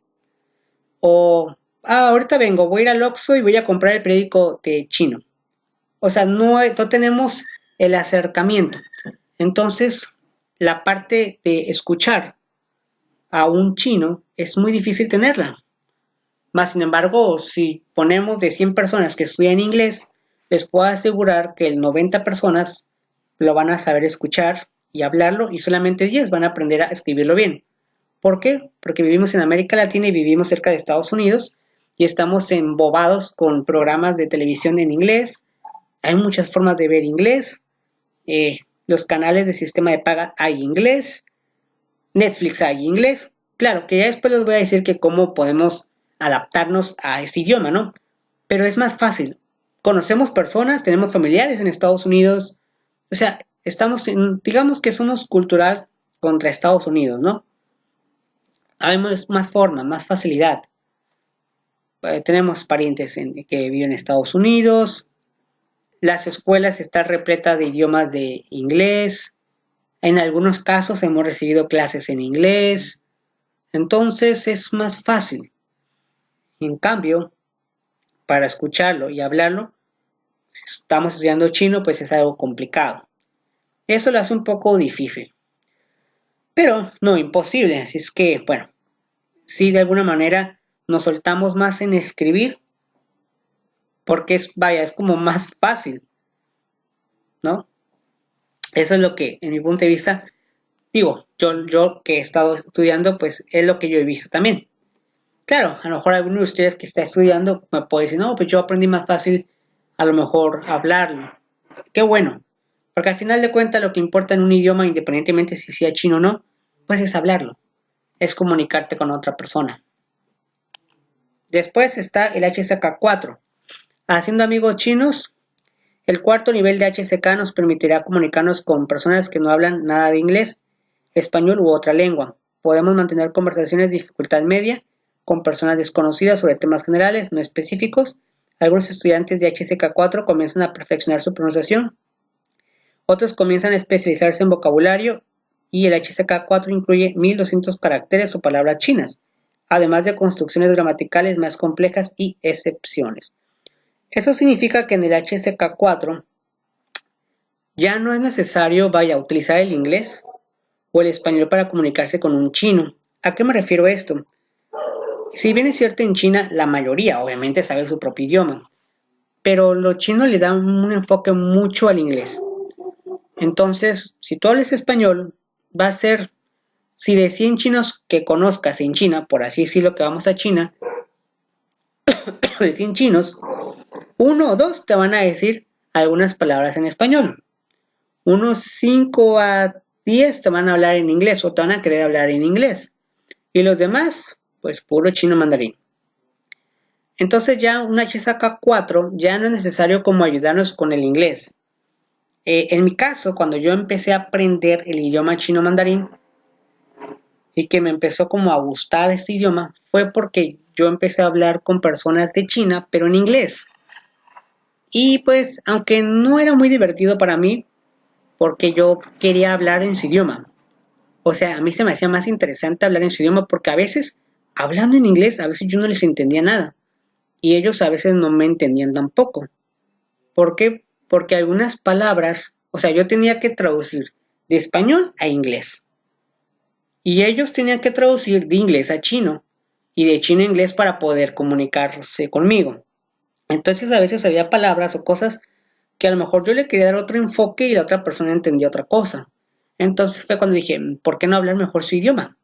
O, ahorita vengo, voy a ir al Oxxo y voy a comprar el periódico de chino. O sea, no tenemos el acercamiento. Entonces, la parte de escuchar a un chino es muy difícil tenerla. Más sin embargo, si ponemos de 100 personas que estudian inglés, les puedo asegurar que el 90 personas lo van a saber escuchar y hablarlo y solamente 10 van a aprender a escribirlo bien. ¿Por qué? Porque vivimos en América Latina y vivimos cerca de Estados Unidos y estamos embobados con programas de televisión en inglés. Hay muchas formas de ver inglés. Los canales de sistema de paga hay inglés. Netflix hay inglés. Claro, que ya después les voy a decir que cómo podemos adaptarnos a ese idioma, ¿no? Pero es más fácil. Conocemos personas, tenemos familiares en Estados Unidos. O sea, digamos que somos cultural contra Estados Unidos, ¿no? Hay más forma, más facilidad. Tenemos parientes que viven en Estados Unidos. Las escuelas están repletas de idiomas de inglés. En algunos casos hemos recibido clases en inglés. Entonces es más fácil. En cambio, para escucharlo y hablarlo, si estamos estudiando chino, pues es algo complicado. Eso lo hace un poco difícil. Pero no imposible. Así es que, bueno, sí de alguna manera nos soltamos más en escribir porque es como más fácil, ¿no? Eso es lo que, en mi punto de vista, digo, yo que he estado estudiando, pues es lo que yo he visto también. Claro, a lo mejor alguno de ustedes que está estudiando me puede decir, no, pues yo aprendí más fácil a lo mejor hablarlo. Qué bueno, porque al final de cuentas lo que importa en un idioma, independientemente si sea chino o no, pues es hablarlo, es comunicarte con otra persona. Después está el HSK4. Haciendo amigos chinos, el cuarto nivel de HSK nos permitirá comunicarnos con personas que no hablan nada de inglés, español u otra lengua. Podemos mantener conversaciones de dificultad media con personas desconocidas sobre temas generales, no específicos. Algunos estudiantes de HSK4 comienzan a perfeccionar su pronunciación. Otros comienzan a especializarse en vocabulario y el HSK4 incluye 1200 caracteres o palabras chinas, además de construcciones gramaticales más complejas y excepciones. Eso significa que en el HSK4 ya no es necesario, utilizar el inglés o el español para comunicarse con un chino. ¿A qué me refiero a esto? Si bien es cierto en China, la mayoría obviamente sabe su propio idioma, pero los chinos le dan un enfoque mucho al inglés. Entonces, si tú hablas español, va a ser, si de 100 chinos que conozcas en China, por así decirlo que vamos a China, de 100 chinos, uno o dos te van a decir algunas palabras en español. Unos 5 a 10 te van a hablar en inglés o te van a querer hablar en inglés. Y los demás, pues puro chino mandarín. Entonces ya una HSK 4 ya no es necesario como ayudarnos con el inglés. En mi caso, cuando yo empecé a aprender el idioma chino mandarín y que me empezó como a gustar este idioma, fue porque yo empecé a hablar con personas de China, pero en inglés. Y pues, aunque no era muy divertido para mí, porque yo quería hablar en su idioma. O sea, a mí se me hacía más interesante hablar en su idioma porque a veces, hablando en inglés, a veces yo no les entendía nada. Y ellos a veces no me entendían tampoco. ¿Por qué? Porque algunas palabras, o sea, yo tenía que traducir de español a inglés. Y ellos tenían que traducir de inglés a chino y de chino a inglés para poder comunicarse conmigo. Entonces a veces había palabras o cosas que a lo mejor yo le quería dar otro enfoque y la otra persona entendía otra cosa. Entonces fue cuando dije, ¿por qué no hablar mejor su idioma?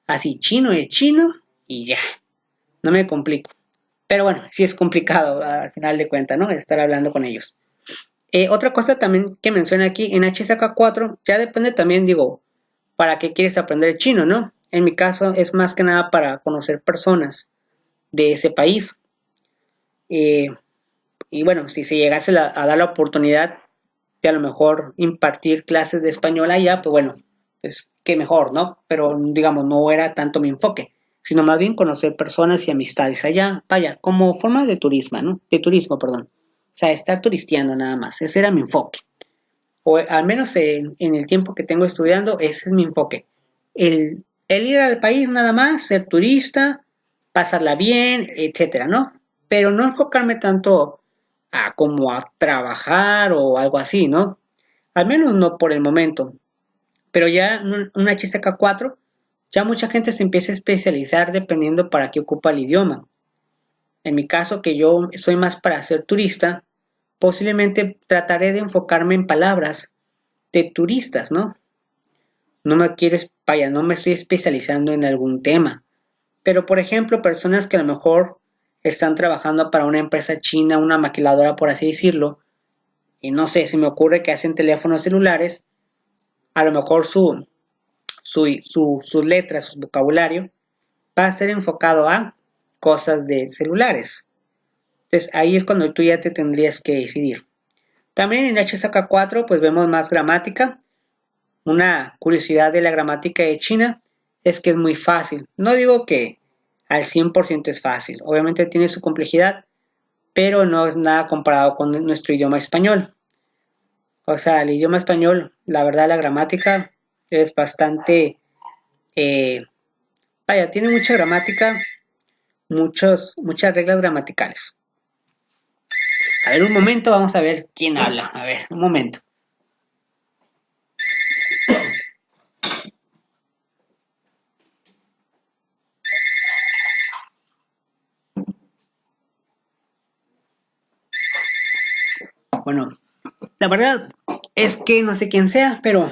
Así, chino es chino y ya. No me complico. Pero bueno, sí es complicado al final de cuentas, ¿no? Estar hablando con ellos. Otra cosa también que menciona aquí en HSK 4, ya depende también, digo, para qué quieres aprender chino, ¿no? En mi caso es más que nada para conocer personas de ese país. Eh, y bueno, si se llegase a dar la oportunidad de a lo mejor impartir clases de español allá, pues bueno, pues qué mejor, ¿no? Pero digamos, no era tanto mi enfoque, sino más bien conocer personas y amistades allá, vaya, como forma de turismo, ¿no? De turismo, perdón. O sea, estar turisteando nada más, ese era mi enfoque. O al menos en el tiempo que tengo estudiando, ese es mi enfoque. El ir al país nada más, ser turista, pasarla bien, etcétera, ¿no? Pero no enfocarme tanto a como a trabajar o algo así, ¿no? Al menos no por el momento. Pero ya un HSK 4, ya mucha gente se empieza a especializar dependiendo para qué ocupa el idioma. En mi caso, que yo soy más para ser turista, posiblemente trataré de enfocarme en palabras de turistas, ¿no? No me quiero, vaya, no me estoy especializando en algún tema. Pero, por ejemplo, personas que a lo mejor están trabajando para una empresa china, una maquiladora, por así decirlo, y no sé, si me ocurre que hacen teléfonos celulares, a lo mejor sus letras, su vocabulario, va a ser enfocado a cosas de celulares. Entonces ahí es cuando tú ya te tendrías que decidir. También en HSK 4 pues vemos más gramática. Una curiosidad de la gramática de China es que es muy fácil. No digo que al 100% es fácil. Obviamente tiene su complejidad, pero no es nada comparado con nuestro idioma español. O sea, el idioma español, la verdad, la gramática es bastante, eh, vaya, tiene mucha gramática, muchas reglas gramaticales. A ver, un momento, vamos a ver quién habla. A ver, un momento. Bueno, la verdad es que no sé quién sea, pero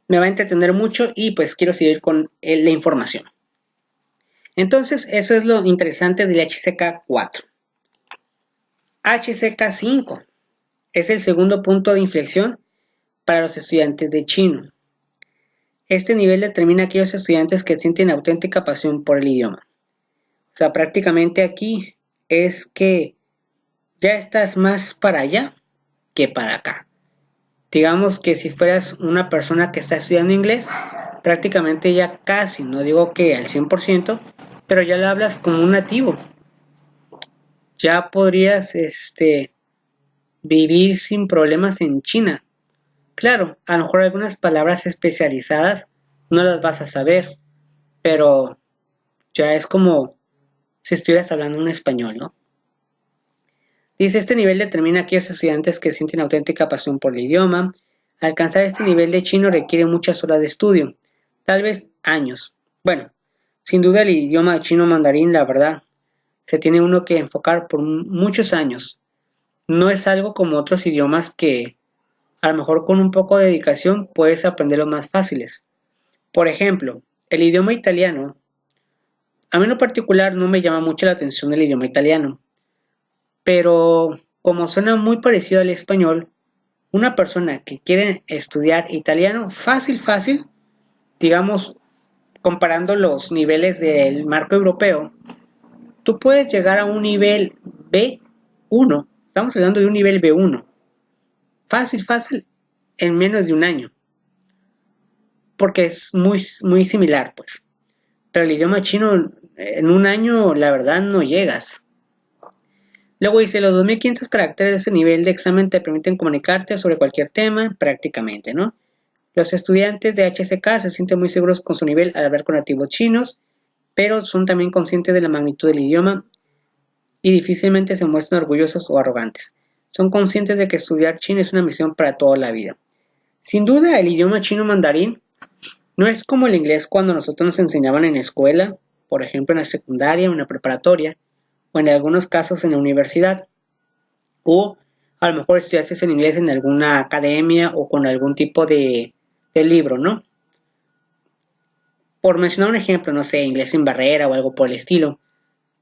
me va a entretener mucho y pues quiero seguir con la información. Entonces, eso es lo interesante del HSK 4. HSK 5 es el segundo punto de inflexión para los estudiantes de chino. Este nivel determina a aquellos estudiantes que sienten auténtica pasión por el idioma. O sea, prácticamente aquí es que ya estás más para allá que para acá. Digamos que si fueras una persona que está estudiando inglés, prácticamente ya casi, no digo que al 100%, pero ya lo hablas como un nativo. Ya podrías vivir sin problemas en China. Claro, a lo mejor algunas palabras especializadas no las vas a saber, pero ya es como si estuvieras hablando un español, ¿no? Dice, este nivel determina a aquellos estudiantes que sienten auténtica pasión por el idioma. Alcanzar este nivel de chino requiere muchas horas de estudio, tal vez años. Bueno, sin duda el idioma chino mandarín, la verdad, se tiene uno que enfocar por muchos años. No es algo como otros idiomas que a lo mejor con un poco de dedicación puedes aprenderlos más fáciles. Por ejemplo, el idioma italiano, a mí en lo particular no me llama mucho la atención el idioma italiano, pero como suena muy parecido al español, una persona que quiere estudiar italiano fácil, digamos, comparando los niveles del marco europeo, tú puedes llegar a un nivel B1. Estamos hablando de un nivel B1. Fácil, en menos de un año. Porque es muy similar, pues. Pero el idioma chino, en un año, la verdad, no llegas. Luego dice, los 2500 caracteres de ese nivel de examen te permiten comunicarte sobre cualquier tema, prácticamente, ¿no? Los estudiantes de HSK se sienten muy seguros con su nivel al hablar con nativos chinos, pero son también conscientes de la magnitud del idioma y difícilmente se muestran orgullosos o arrogantes. Son conscientes de que estudiar chino es una misión para toda la vida. Sin duda, el idioma chino mandarín no es como el inglés cuando nosotros nos enseñaban en la escuela, por ejemplo en la secundaria o en la preparatoria, o en algunos casos en la universidad, o a lo mejor estudiaste el inglés en alguna academia o con algún tipo de libro, ¿no? Por mencionar un ejemplo, no sé, inglés sin barrera o algo por el estilo,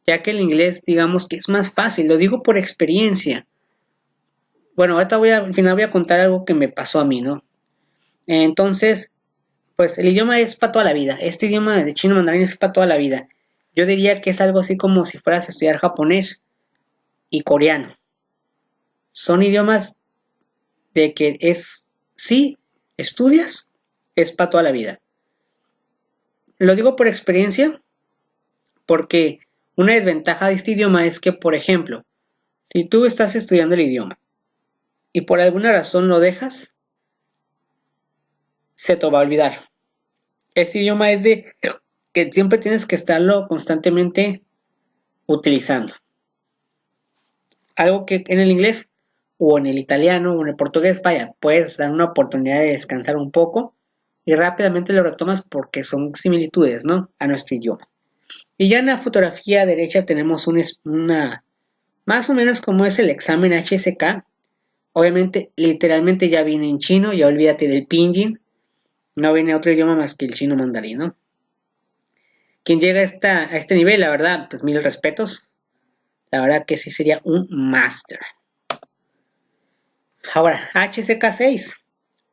ya que el inglés digamos que es más fácil, lo digo por experiencia. Bueno, ahorita al final voy a contar algo que me pasó a mí, ¿no? Entonces, pues el idioma es para toda la vida. Este idioma de chino mandarín es para toda la vida. Yo diría que es algo así como si fueras a estudiar japonés y coreano. Son idiomas de que es, si estudias, es para toda la vida. Lo digo por experiencia porque una desventaja de este idioma es que, por ejemplo, si tú estás estudiando el idioma y por alguna razón lo dejas, se te va a olvidar. Este idioma es de que siempre tienes que estarlo constantemente utilizando. Algo que en el inglés o en el italiano o en el portugués, vaya, puedes dar una oportunidad de descansar un poco y rápidamente lo retomas porque son similitudes, ¿no? A nuestro idioma. Y ya en la fotografía derecha tenemos una, más o menos como es el examen HSK. Obviamente, literalmente ya viene en chino, ya olvídate del pinyin. No viene otro idioma más que el chino mandarín, ¿no? Quien llega a este nivel, la verdad, pues mil respetos. La verdad que sí sería un máster. Ahora, HSK6,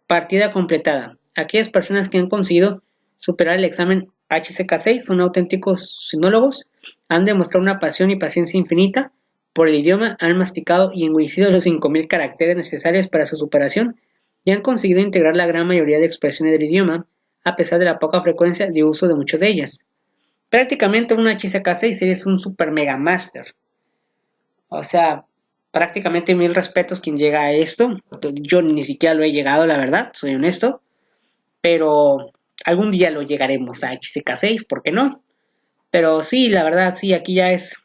partida completada. Aquellas personas que han conseguido superar el examen HSK6 son auténticos sinólogos, han demostrado una pasión y paciencia infinita por el idioma, han masticado y engullecido los 5000 caracteres necesarios para su superación y han conseguido integrar la gran mayoría de expresiones del idioma, a pesar de la poca frecuencia de uso de muchas de ellas. Prácticamente un HSK6 eres un super mega master. O sea, prácticamente mil respetos quien llega a esto. Yo ni siquiera lo he llegado, la verdad, soy honesto. Pero algún día lo llegaremos a HSK6, ¿por qué no? Pero sí, la verdad, sí, aquí ya es.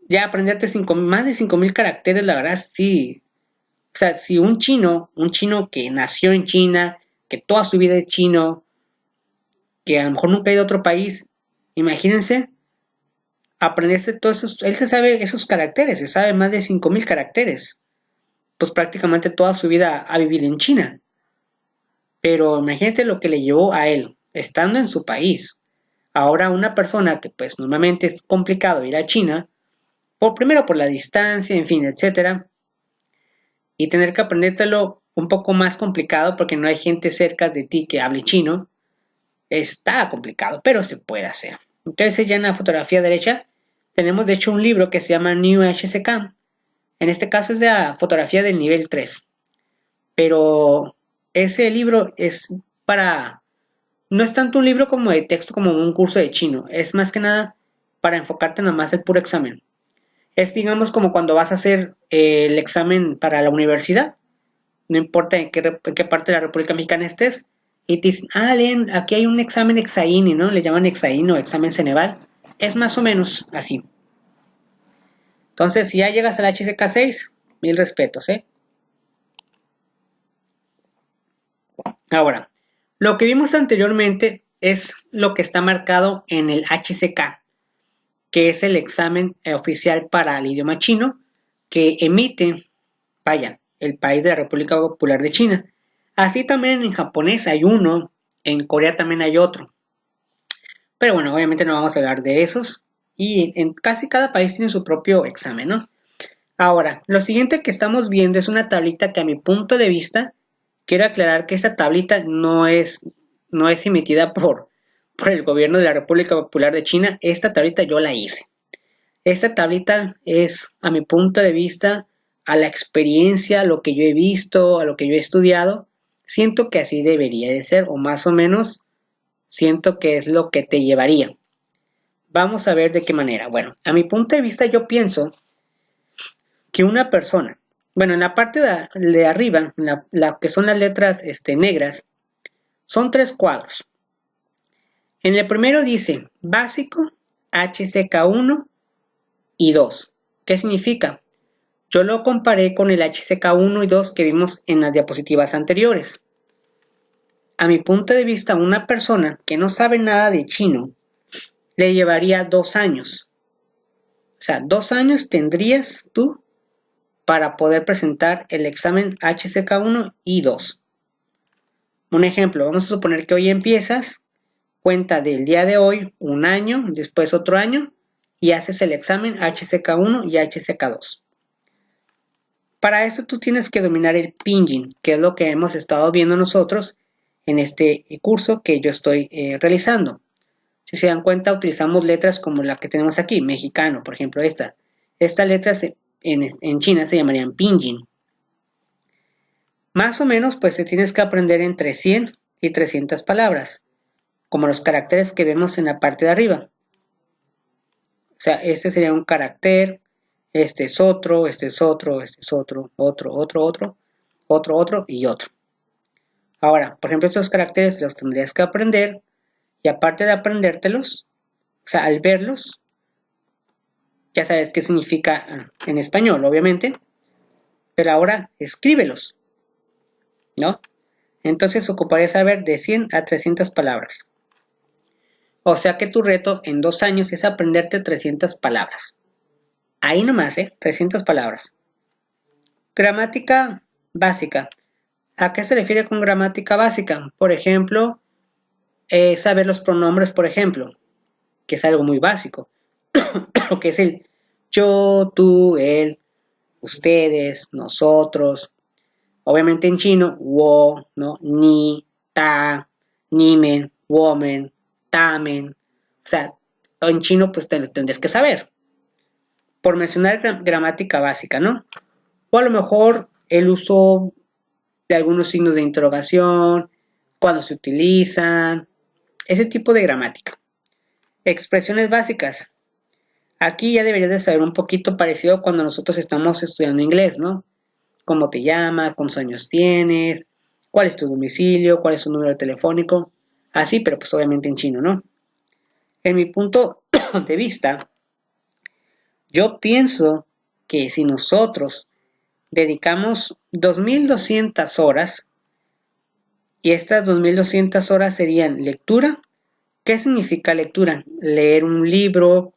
Ya aprenderte más de 5000 caracteres, la verdad, sí. O sea, si un chino que nació en China, que toda su vida es chino, que a lo mejor nunca ha ido a otro país, imagínense aprenderse todos esos, él se sabe esos caracteres, se sabe más de 5000 caracteres, pues prácticamente toda su vida ha vivido en China, pero imagínate lo que le llevó a él, estando en su país. Ahora una persona que pues normalmente es complicado ir a China, primero por la distancia, en fin, etcétera, y tener que aprendértelo un poco más complicado porque no hay gente cerca de ti que hable chino, está complicado, pero se puede hacer. Entonces ya en la fotografía derecha tenemos de hecho un libro que se llama New HSK. En este caso es de la fotografía del nivel 3. Pero ese libro es para... No es tanto un libro como de texto como un curso de chino. Es más que nada para enfocarte nada más el puro examen. Es digamos como cuando vas a hacer el examen para la universidad. No importa en qué parte de la República Mexicana estés. Y te dicen, Len, aquí hay un examen Exaín, ¿no? Le llaman Exaín o examen Ceneval. Es más o menos así. Entonces, si ya llegas al HSK6, mil respetos, ¿eh? Ahora, lo que vimos anteriormente es lo que está marcado en el HSK, que es el examen oficial para el idioma chino, que emite, vaya, el país de la República Popular de China. Así también en japonés hay uno, en Corea también hay otro. Pero bueno, obviamente no vamos a hablar de esos. Y en casi cada país tiene su propio examen, ¿no? Ahora, lo siguiente que estamos viendo es una tablita que a mi punto de vista, quiero aclarar que esta tablita no es emitida por el gobierno de la República Popular de China. Esta tablita yo la hice. Esta tablita es, a mi punto de vista, a la experiencia, a lo que yo he visto, a lo que yo he estudiado. Siento que así debería de ser, o más o menos siento que es lo que te llevaría. Vamos a ver de qué manera. Bueno, a mi punto de vista yo pienso que una persona, bueno, en la parte de arriba, la que son las letras negras, son 3 cuadros. En el primero dice básico, HCK1 y 2. ¿Qué significa? Yo lo comparé con el HCK1 y 2 que vimos en las diapositivas anteriores. A mi punto de vista, una persona que no sabe nada de chino le llevaría 2 años. O sea, 2 años tendrías tú para poder presentar el examen HCK1 y 2. Un ejemplo, vamos a suponer que hoy empiezas, cuenta del día de hoy, un año, después otro año, y haces el examen HCK1 y HCK2. Para eso tú tienes que dominar el pinyin, que es lo que hemos estado viendo nosotros en este curso que yo estoy realizando. Si se dan cuenta, utilizamos letras como la que tenemos aquí, mexicano, por ejemplo, esta. Estas letras en China se llamarían pinyin. Más o menos, pues te tienes que aprender entre 100 y 300 palabras, como los caracteres que vemos en la parte de arriba. O sea, este sería un carácter, este es otro, este es otro, este es otro, otro y otro. Ahora, por ejemplo, estos caracteres los tendrías que aprender y aparte de aprendértelos, o sea, al verlos, ya sabes qué significa en español, obviamente, pero ahora escríbelos, ¿no? Entonces ocuparía saber de 100 a 300 palabras. O sea que tu reto en 2 años es aprenderte 300 palabras. Ahí nomás, 300 palabras. Gramática básica. ¿A qué se refiere con gramática básica? Por ejemplo, saber los pronombres, por ejemplo, que es algo muy básico. Lo que es el yo, tú, él, ustedes, nosotros. Obviamente en chino, wo, ¿no? Ni, ta, nimen, women, tamen. O sea, en chino pues te lo tendrás que saber. Por mencionar gramática básica, ¿no? O a lo mejor el uso de algunos signos de interrogación, cuando se utilizan, ese tipo de gramática. Expresiones básicas. Aquí ya deberías de saber un poquito parecido cuando nosotros estamos estudiando inglés, ¿no? Cómo te llamas, cuántos años tienes, cuál es tu domicilio, cuál es tu número telefónico, así, pero pues obviamente en chino, ¿no? En mi punto de vista, yo pienso que si nosotros dedicamos 2.200 horas, y estas 2.200 horas serían lectura. ¿Qué significa lectura? Leer un libro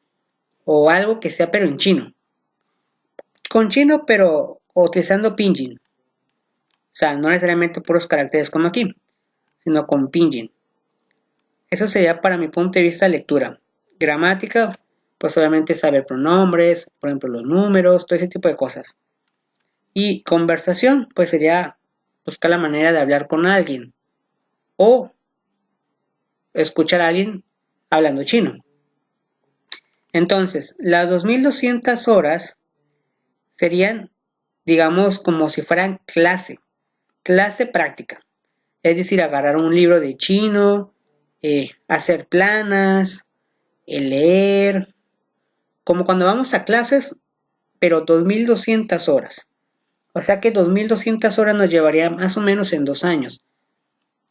o algo que sea pero en chino. Con chino pero utilizando pinyin. O sea, no necesariamente puros caracteres como aquí, sino con pinyin. Eso sería para mi punto de vista lectura. Gramática, pues obviamente saber pronombres, por ejemplo los números, todo ese tipo de cosas. Y conversación, pues sería buscar la manera de hablar con alguien o escuchar a alguien hablando chino. Entonces, las 2.200 horas serían, digamos, como si fueran clase práctica. Es decir, agarrar un libro de chino, hacer planas, leer, como cuando vamos a clases, pero 2.200 horas. O sea que 2.200 horas nos llevaría más o menos en 2 años.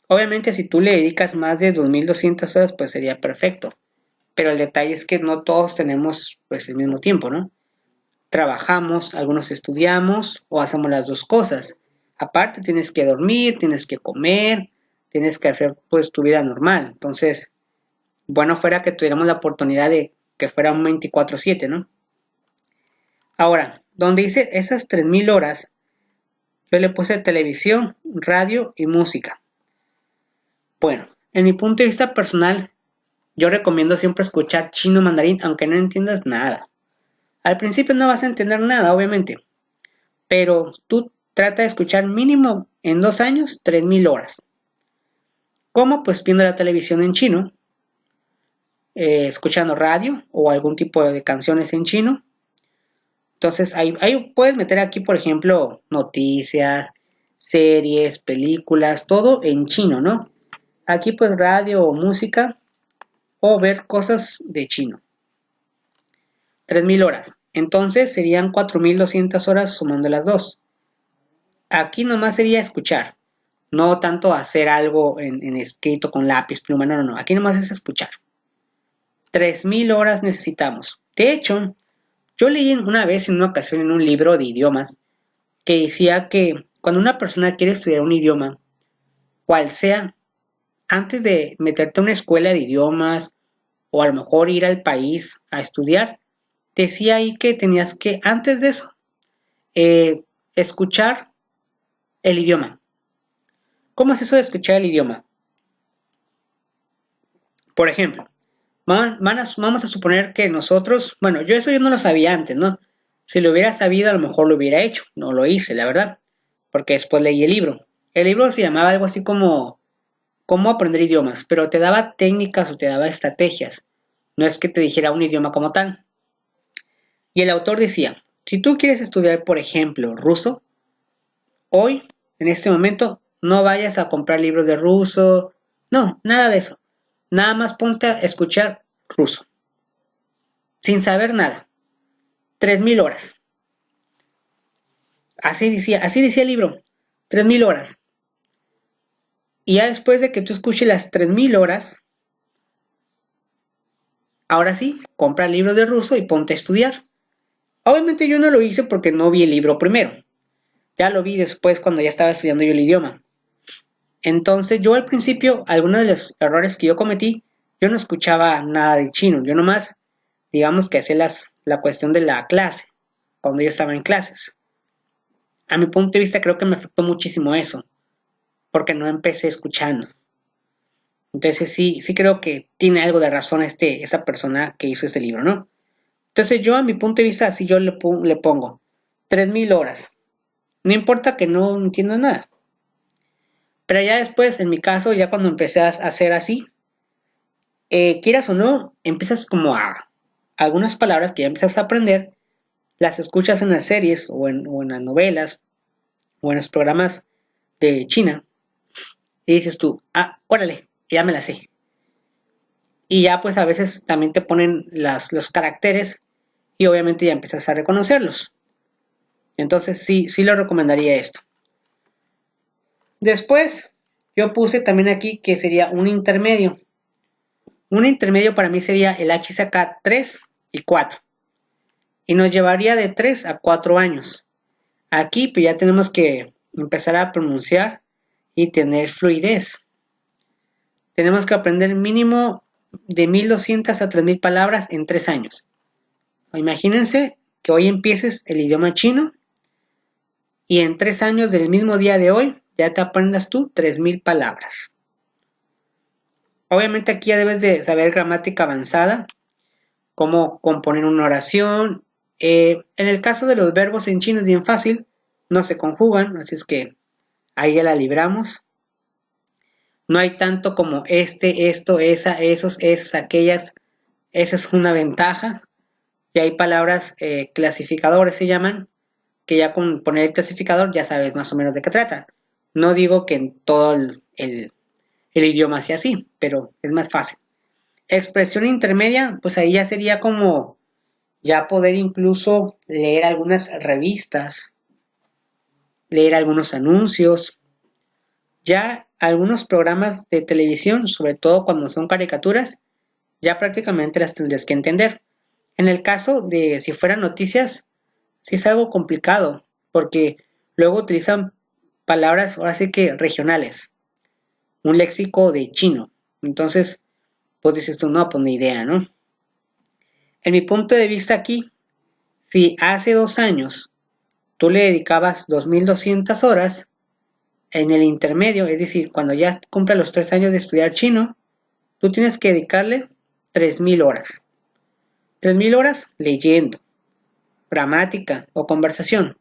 Obviamente si tú le dedicas más de 2.200 horas, pues sería perfecto. Pero el detalle es que no todos tenemos pues el mismo tiempo, ¿no? Trabajamos, algunos estudiamos o hacemos las dos cosas. Aparte tienes que dormir, tienes que comer, tienes que hacer pues tu vida normal. Entonces, bueno fuera que tuviéramos la oportunidad de que fuera un 24/7, ¿no? Ahora, donde dice esas 3000 horas, yo le puse televisión, radio y música. Bueno, en mi punto de vista personal, yo recomiendo siempre escuchar chino mandarín aunque no entiendas nada. Al principio no vas a entender nada, obviamente, pero tú trata de escuchar mínimo en 2 años 3000 horas. ¿Cómo? Pues viendo la televisión en chino, escuchando radio o algún tipo de canciones en chino. Entonces ahí puedes meter aquí, por ejemplo, noticias, series, películas, todo en chino, ¿no? Aquí pues radio o música o ver cosas de chino. 3000 horas. Entonces serían 4200 horas sumando las dos. Aquí nomás sería escuchar, no tanto hacer algo en escrito con lápiz, pluma, no. Aquí nomás es escuchar. 3000 horas necesitamos. De hecho, yo leí una vez en una ocasión en un libro de idiomas que decía que cuando una persona quiere estudiar un idioma, cual sea, antes de meterte a una escuela de idiomas o a lo mejor ir al país a estudiar, decía ahí que tenías que, antes de eso, escuchar el idioma. ¿Cómo es eso de escuchar el idioma? Por ejemplo, vamos a suponer que nosotros, bueno, yo no lo sabía antes, ¿no? Si lo hubiera sabido, a lo mejor lo hubiera hecho. No lo hice, la verdad, porque después leí el libro. El libro se llamaba algo así como cómo aprender idiomas, pero te daba técnicas o te daba estrategias. No es que te dijera un idioma como tal. Y el autor decía, si tú quieres estudiar, por ejemplo, ruso, hoy, en este momento, no vayas a comprar libros de ruso, no, nada de eso. Nada más ponte a escuchar ruso, sin saber nada. 3000 horas. Así decía el libro, 3000 horas. Y ya después de que tú escuches las 3000 horas, ahora sí, compra libros de ruso y ponte a estudiar. Obviamente yo no lo hice porque no vi el libro primero. Ya lo vi después cuando ya estaba estudiando yo el idioma. Entonces yo al principio, algunos de los errores que yo cometí, yo no escuchaba nada de chino. Yo nomás, digamos que hacía la cuestión de la clase, cuando yo estaba en clases. A mi punto de vista creo que me afectó muchísimo eso, porque no empecé escuchando. Entonces sí creo que tiene algo de razón esta persona que hizo este libro, ¿no? Entonces yo a mi punto de vista así yo le pongo 3000 horas. No importa que no entienda nada. Pero ya después, en mi caso, ya cuando empecé a hacer así, quieras o no, empiezas como a algunas palabras que ya empiezas a aprender, las escuchas en las series o en las novelas o en los programas de China y dices tú, órale, ya me las sé. Y ya pues a veces también te ponen los caracteres y obviamente ya empiezas a reconocerlos. Entonces sí lo recomendaría esto. Después yo puse también aquí que sería un intermedio. Un intermedio para mí sería el HSK 3 y 4. Y nos llevaría de 3 a 4 años. Aquí pues ya tenemos que empezar a pronunciar y tener fluidez. Tenemos que aprender mínimo de 1200 a 3000 palabras en 3 años. Imagínense que hoy empieces el idioma chino y en 3 años del mismo día de hoy ya te aprendas tú 3000 palabras. Obviamente aquí ya debes de saber gramática avanzada, cómo componer una oración. En el caso de los verbos en chino es bien fácil, no se conjugan, así es que ahí ya la libramos. No hay tanto como esto, esa, esos, esas, aquellas. Esa es una ventaja. Ya hay palabras clasificadores se llaman, que ya con poner el clasificador ya sabes más o menos de qué trata. No digo que en todo el idioma sea así, pero es más fácil. Expresión intermedia, pues ahí ya sería como ya poder incluso leer algunas revistas, leer algunos anuncios, ya algunos programas de televisión, sobre todo cuando son caricaturas, ya prácticamente las tendrías que entender. En el caso de si fueran noticias, sí es algo complicado, porque luego utilizan palabras ahora sí que regionales, un léxico de chino. Entonces, pues dices tú, no, pues ni idea, ¿no? En mi punto de vista aquí, Si hace 2 años tú le dedicabas 2.200 horas, en el intermedio, es decir, cuando ya cumpla los 3 años de estudiar chino, tú tienes que dedicarle 3.000 horas. 3.000 horas leyendo, gramática o conversación.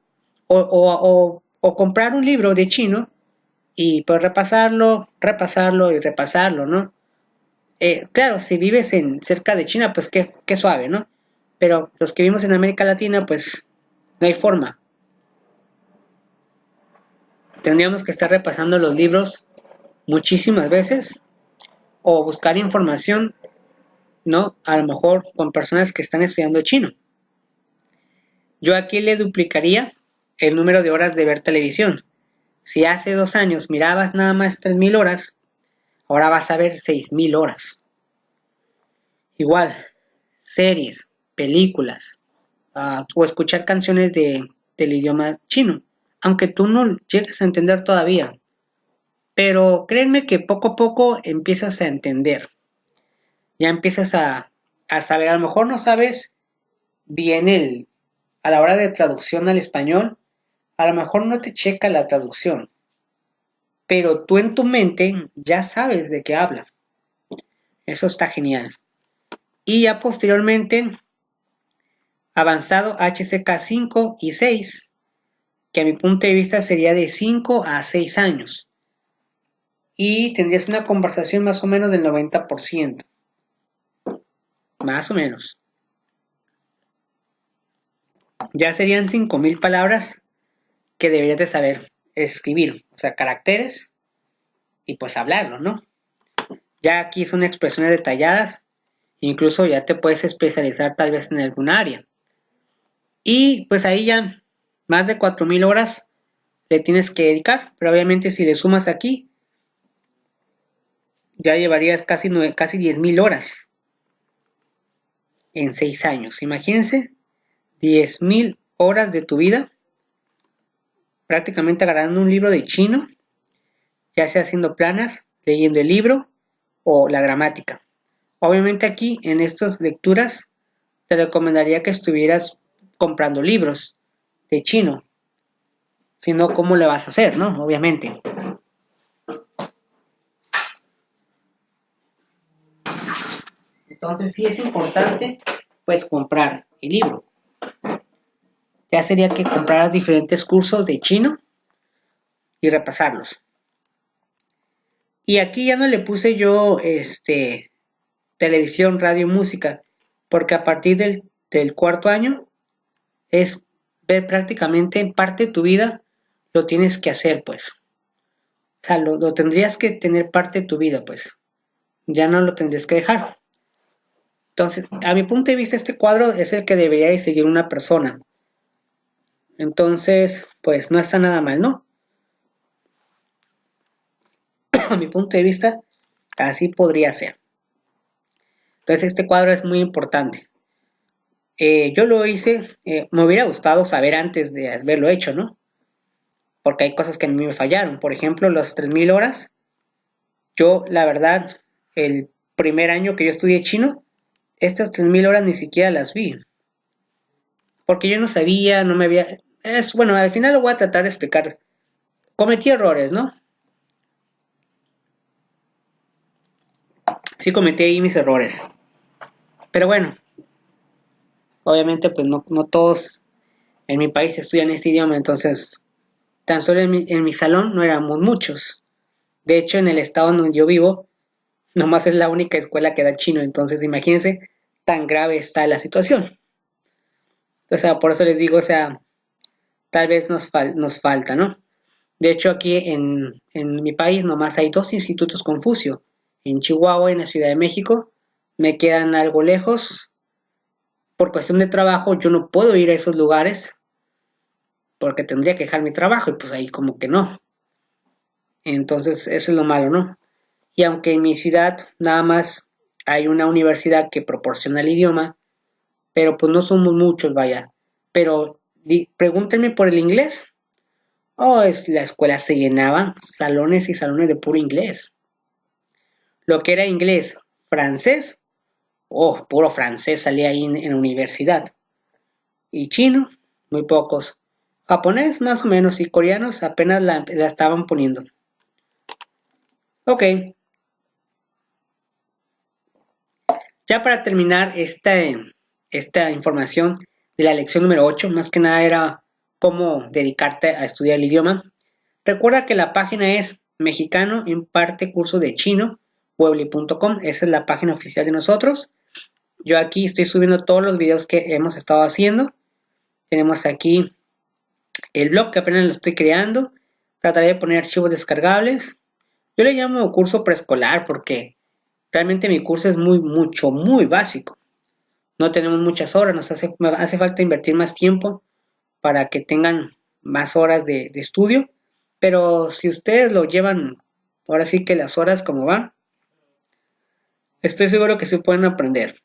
O comprar un libro de chino y pues repasarlo y repasarlo, ¿no? Claro, si vives cerca de China, pues qué suave, ¿no? Pero los que vivimos en América Latina, pues no hay forma. Tendríamos que estar repasando los libros muchísimas veces o buscar información, ¿no? A lo mejor con personas que están estudiando chino. Yo aquí le duplicaría el número de horas de ver televisión. Si hace 2 años mirabas nada más 3.000 horas, ahora vas a ver 6.000 horas. Igual, series, películas, o escuchar canciones del idioma chino, aunque tú no llegues a entender todavía. Pero créanme que poco a poco empiezas a entender. Ya empiezas a saber, a lo mejor no sabes bien a la hora de traducción al español, a lo mejor no te checa la traducción, pero tú en tu mente ya sabes de qué habla. Eso está genial. Y ya posteriormente, avanzado HCK 5 y 6, que a mi punto de vista sería de 5 a 6 años. Y tendrías una conversación más o menos del 90%. Más o menos. Ya serían 5.000 palabras que deberías de saber escribir. O sea, caracteres y pues hablarlo, ¿no? Ya aquí son expresiones detalladas. Incluso ya te puedes especializar tal vez en algún área. Y pues ahí ya más de 4.000 horas le tienes que dedicar. Pero obviamente si le sumas aquí, ya llevarías casi 10.000 horas en 6 años. Imagínense, 10.000 horas de tu vida prácticamente agarrando un libro de chino, ya sea haciendo planas, leyendo el libro o la gramática. Obviamente aquí en estas lecturas te recomendaría que estuvieras comprando libros de chino. Si no, ¿cómo le vas a hacer, no? Obviamente. Entonces sí es importante pues comprar el libro. Ya sería que compraras diferentes cursos de chino y repasarlos. Y aquí ya no le puse yo televisión, radio, música, porque a partir del cuarto año es ver prácticamente en parte de tu vida, lo tienes que hacer, pues. O sea, lo tendrías que tener parte de tu vida, pues. Ya no lo tendrías que dejar. Entonces, a mi punto de vista, este cuadro es el que debería de seguir una persona. Entonces, pues no está nada mal, ¿no? A mi punto de vista, así podría ser. Entonces, este cuadro es muy importante. Yo lo hice, me hubiera gustado saber antes de haberlo hecho, ¿no? Porque hay cosas que a mí me fallaron. Por ejemplo, las 3.000 horas. Yo, la verdad, el primer año que yo estudié chino, estas 3.000 horas ni siquiera las vi. Porque yo no sabía, no me había... bueno, al final lo voy a tratar de explicar. Cometí errores, ¿no? Sí cometí ahí mis errores. Pero bueno, obviamente pues no todos en mi país estudian este idioma, entonces tan solo en mi salón no éramos muchos. De hecho, en el estado donde yo vivo, nomás es la única escuela que da chino, entonces imagínense tan grave está la situación. O sea, por eso les digo, o sea, tal vez nos falta, ¿no? De hecho, aquí en mi país nomás hay 2 institutos Confucio, en Chihuahua y en la Ciudad de México. Me quedan algo lejos. Por cuestión de trabajo, yo no puedo ir a esos lugares porque tendría que dejar mi trabajo y pues ahí como que no. Entonces, eso es lo malo, ¿no? Y aunque en mi ciudad nada más hay una universidad que proporciona el idioma, pero pues no somos muchos, vaya. Pero pregúntenme por el inglés. Oh, la escuela se llenaban salones y salones de puro inglés. Lo que era inglés, francés, oh, puro francés salía ahí en la universidad. y chino, muy pocos. Japonés más o menos y coreanos apenas la estaban poniendo. Ok. Ya para terminar esta información de la lección número 8, más que nada era cómo dedicarte a estudiar el idioma. Recuerda que la página es mexicano imparte curso de chino, weebly.com. Esa es la página oficial de nosotros. Yo aquí estoy subiendo todos los videos que hemos estado haciendo. Tenemos aquí el blog que apenas lo estoy creando. Trataré de poner archivos descargables. Yo le llamo curso preescolar porque realmente mi curso es muy básico. No tenemos muchas horas, me hace falta invertir más tiempo para que tengan más horas de estudio. Pero si ustedes lo llevan, ahora sí que las horas como van, estoy seguro que se pueden aprender.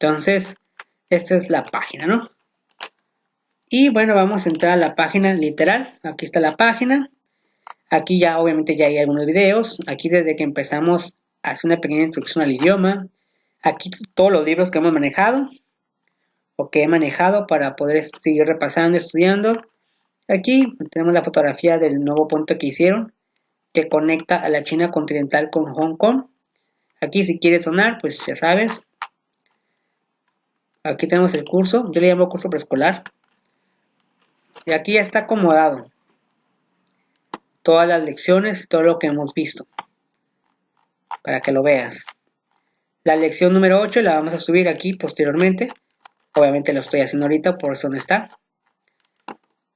Entonces, esta es la página, ¿no? Y bueno, vamos a entrar a la página literal. Aquí está la página. Aquí ya obviamente ya hay algunos videos. Aquí desde que empezamos hace una pequeña introducción al idioma. Aquí todos los libros que hemos manejado o que he manejado para poder seguir repasando, estudiando. Aquí tenemos la fotografía del nuevo puente que hicieron que conecta a la China continental con Hong Kong. Aquí si quieres sonar, pues ya sabes. Aquí tenemos el curso, yo le llamo curso preescolar. Y aquí ya está acomodado todas las lecciones, todo lo que hemos visto, para que lo veas. La lección número 8 la vamos a subir aquí posteriormente. Obviamente lo estoy haciendo ahorita, por eso no está.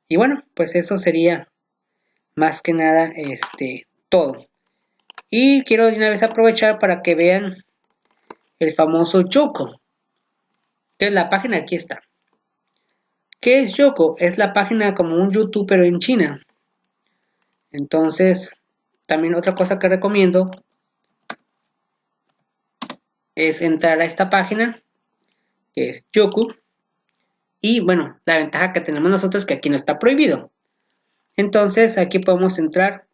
Y bueno, pues eso sería más que nada todo. Y quiero de una vez aprovechar para que vean el famoso Youku. Entonces la página aquí está. ¿Qué es Youku? Es la página como un YouTube pero en China. Entonces, también otra cosa que recomiendo es entrar a esta página, que es Youku. Y bueno, la ventaja que tenemos nosotros es que aquí no está prohibido. Entonces, aquí podemos entrar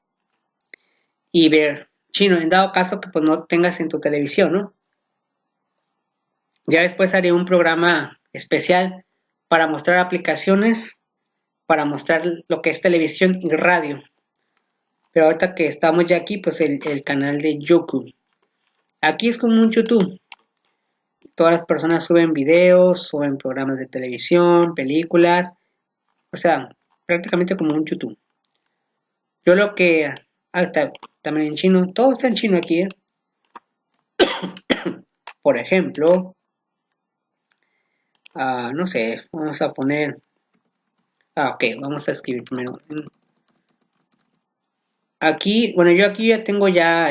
y ver chino, en dado caso que pues no tengas en tu televisión, ¿no? Ya después haré un programa especial para mostrar aplicaciones, para mostrar lo que es televisión y radio. Pero ahorita que estamos ya aquí, pues el canal de Youku. Aquí es como un YouTube. Todas las personas suben videos, suben programas de televisión, películas. O sea, prácticamente como un YouTube. Yo lo que... Hasta también en chino. Todo está en chino aquí, ¿eh? Por ejemplo... no sé, vamos a poner... ok, vamos a escribir primero. Aquí, bueno, yo aquí ya tengo ya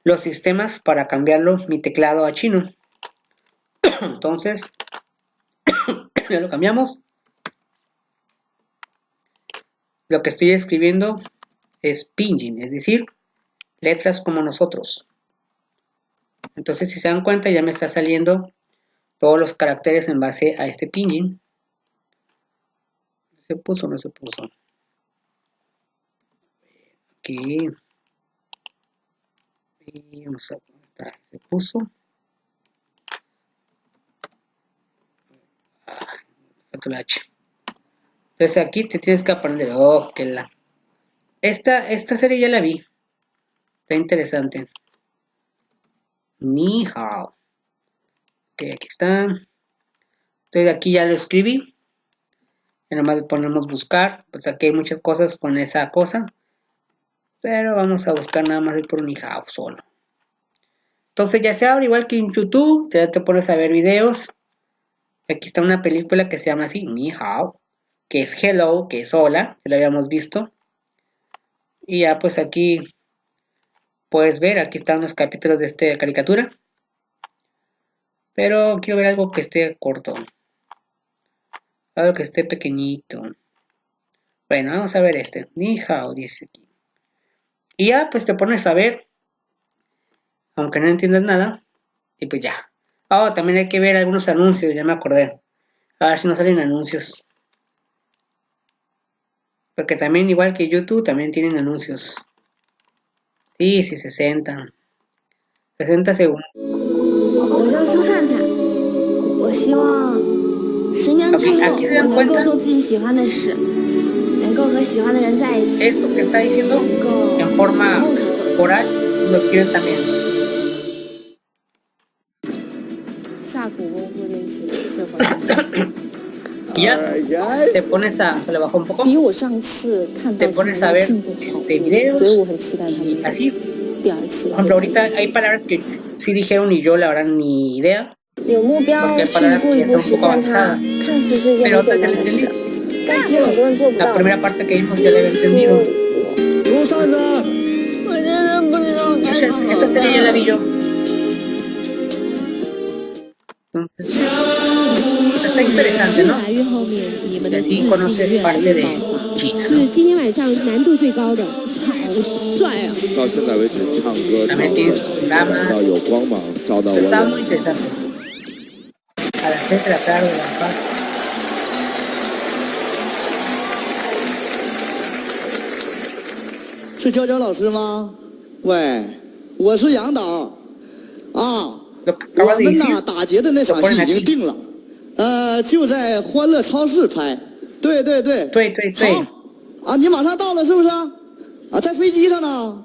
los sistemas para cambiarlo, mi teclado a chino. Entonces, ya lo cambiamos. Lo que estoy escribiendo es pinyin, es decir, letras como nosotros. Entonces, si se dan cuenta, ya me está saliendo todos los caracteres en base a este pinyin. ¿Se puso o no se puso? Aquí. Y vamos a ver, se puso. Falta la H. Entonces aquí te tienes que aprender. Oh, que la. Esta serie ya la vi. Está interesante. Ni hao. Ok, aquí está. Entonces aquí ya lo escribí. Y nomás le ponemos buscar. Pues aquí hay muchas cosas con esa cosa. Pero vamos a buscar nada más el por ni hao solo. Entonces ya se abre igual que en YouTube. Ya te pones a ver videos. Aquí está una película que se llama así, Ni hao. Que es hello, que es hola. Que lo habíamos visto. Y ya pues aquí puedes ver. Aquí están los capítulos de esta caricatura. Pero quiero ver algo que esté corto. Algo que esté pequeñito. Bueno, vamos a ver este. Ni hao, dice aquí. Y ya, pues te pones a ver. Aunque no entiendas nada. Y pues ya. Ah, también hay que ver algunos anuncios, ya me acordé. A ver si no salen anuncios. Porque también, igual que YouTube, también tienen anuncios. Sí, 60. 60 segundos. 我叫苏灿灿，我希望 Ok, aquí se dan cuenta esto que está diciendo en forma oral, lo escriben también. Y ya te pones a, se le bajó un poco, te pones a ver videos y así. Por ejemplo, ahorita hay palabras que sí dijeron y yo la verdad ni idea, porque hay palabras que ya están un poco avanzadas, pero otras ya la entendí. La primera parte que vimos ya la había entendido. Esa serie ya la vi yo. Entonces, está interesante, ¿no? Y así conoces parte de China, ¿no? También tiene sus programas. Está muy interesante. A las 6 de la tarde, La Paz. 是娇娇老师吗？喂，我是杨导啊。我们呐打劫的那场戏已经定了，就在欢乐超市拍。对对对。对对对。好啊，你马上到了是不是？啊，在飞机上呢。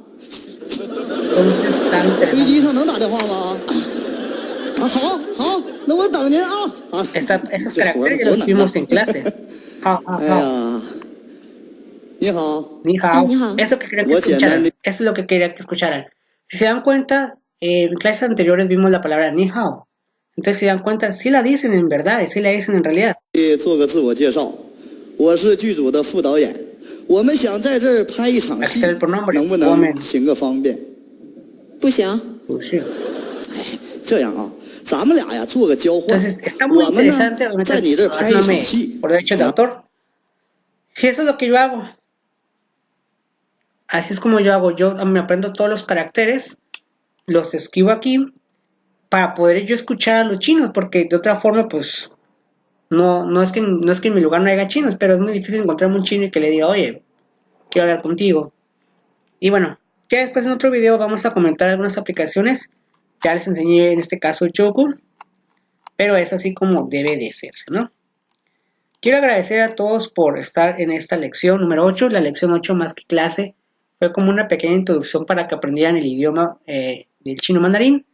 飞机上能打电话吗？啊，好，好，那我等您啊。啊。Esos caracteres ya los vimos en clase. 好好好。你好。你好。Eso que quería que escucharan. Eso es lo que quería que escucharan. Si se dan cuenta, en clases anteriores vimos la palabra ni hao. Entonces, si se dan cuenta, sí la dicen en verdad, sí la dicen en realidad. 做个自我介绍，我是剧组的副导演，我们想在这儿拍一场戏，能不能行个方便？不行。不是。哎，这样啊，咱们俩呀做个交换。Entonces, está muy interesante. 在你这儿拍一场戏。Por derecho de autor. Y eso es lo que yo hago. Así es como yo hago. Yo me aprendo todos los caracteres, los escribo aquí para poder yo escuchar a los chinos, porque de otra forma, pues, no es que en mi lugar no haya chinos, pero es muy difícil encontrarme un chino y que le diga, oye, quiero hablar contigo. Y bueno, ya después en otro video vamos a comentar algunas aplicaciones. Ya les enseñé en este caso Youku, pero es así como debe de serse, ¿no? Quiero agradecer a todos por estar en esta lección número 8, la lección 8 más que clase. Fue como una pequeña introducción para que aprendieran el idioma del chino mandarín.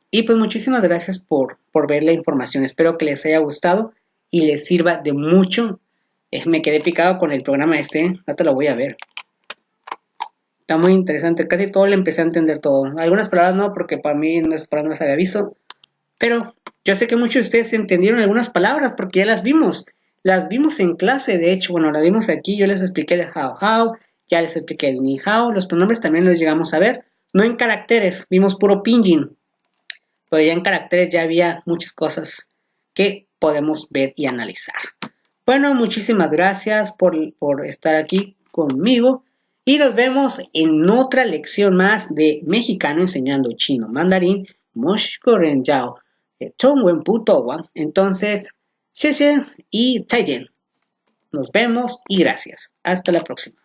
Y pues muchísimas gracias por ver la información. Espero que les haya gustado y les sirva de mucho. Me quedé picado con el programa ahorita lo voy a ver. Está muy interesante, casi todo le empecé a entender todo. Algunas palabras no, porque para mí esas palabras no las había visto. Pero yo sé que muchos de ustedes entendieron algunas palabras porque ya las vimos. Las vimos en clase, de hecho, bueno, las vimos aquí. Yo les expliqué el hao hao, ya les expliqué el ni hao. Los pronombres también los llegamos a ver. No en caracteres, vimos puro pinyin. Pero ya en caracteres ya había muchas cosas que podemos ver y analizar. Bueno, muchísimas gracias por estar aquí conmigo. Y nos vemos en otra lección más de Mexicano Enseñando Chino Mandarín. Moshiko Ren Yao. Chongwen Putowa. Entonces, xie xie y zaijian. Nos vemos y gracias. Hasta la próxima.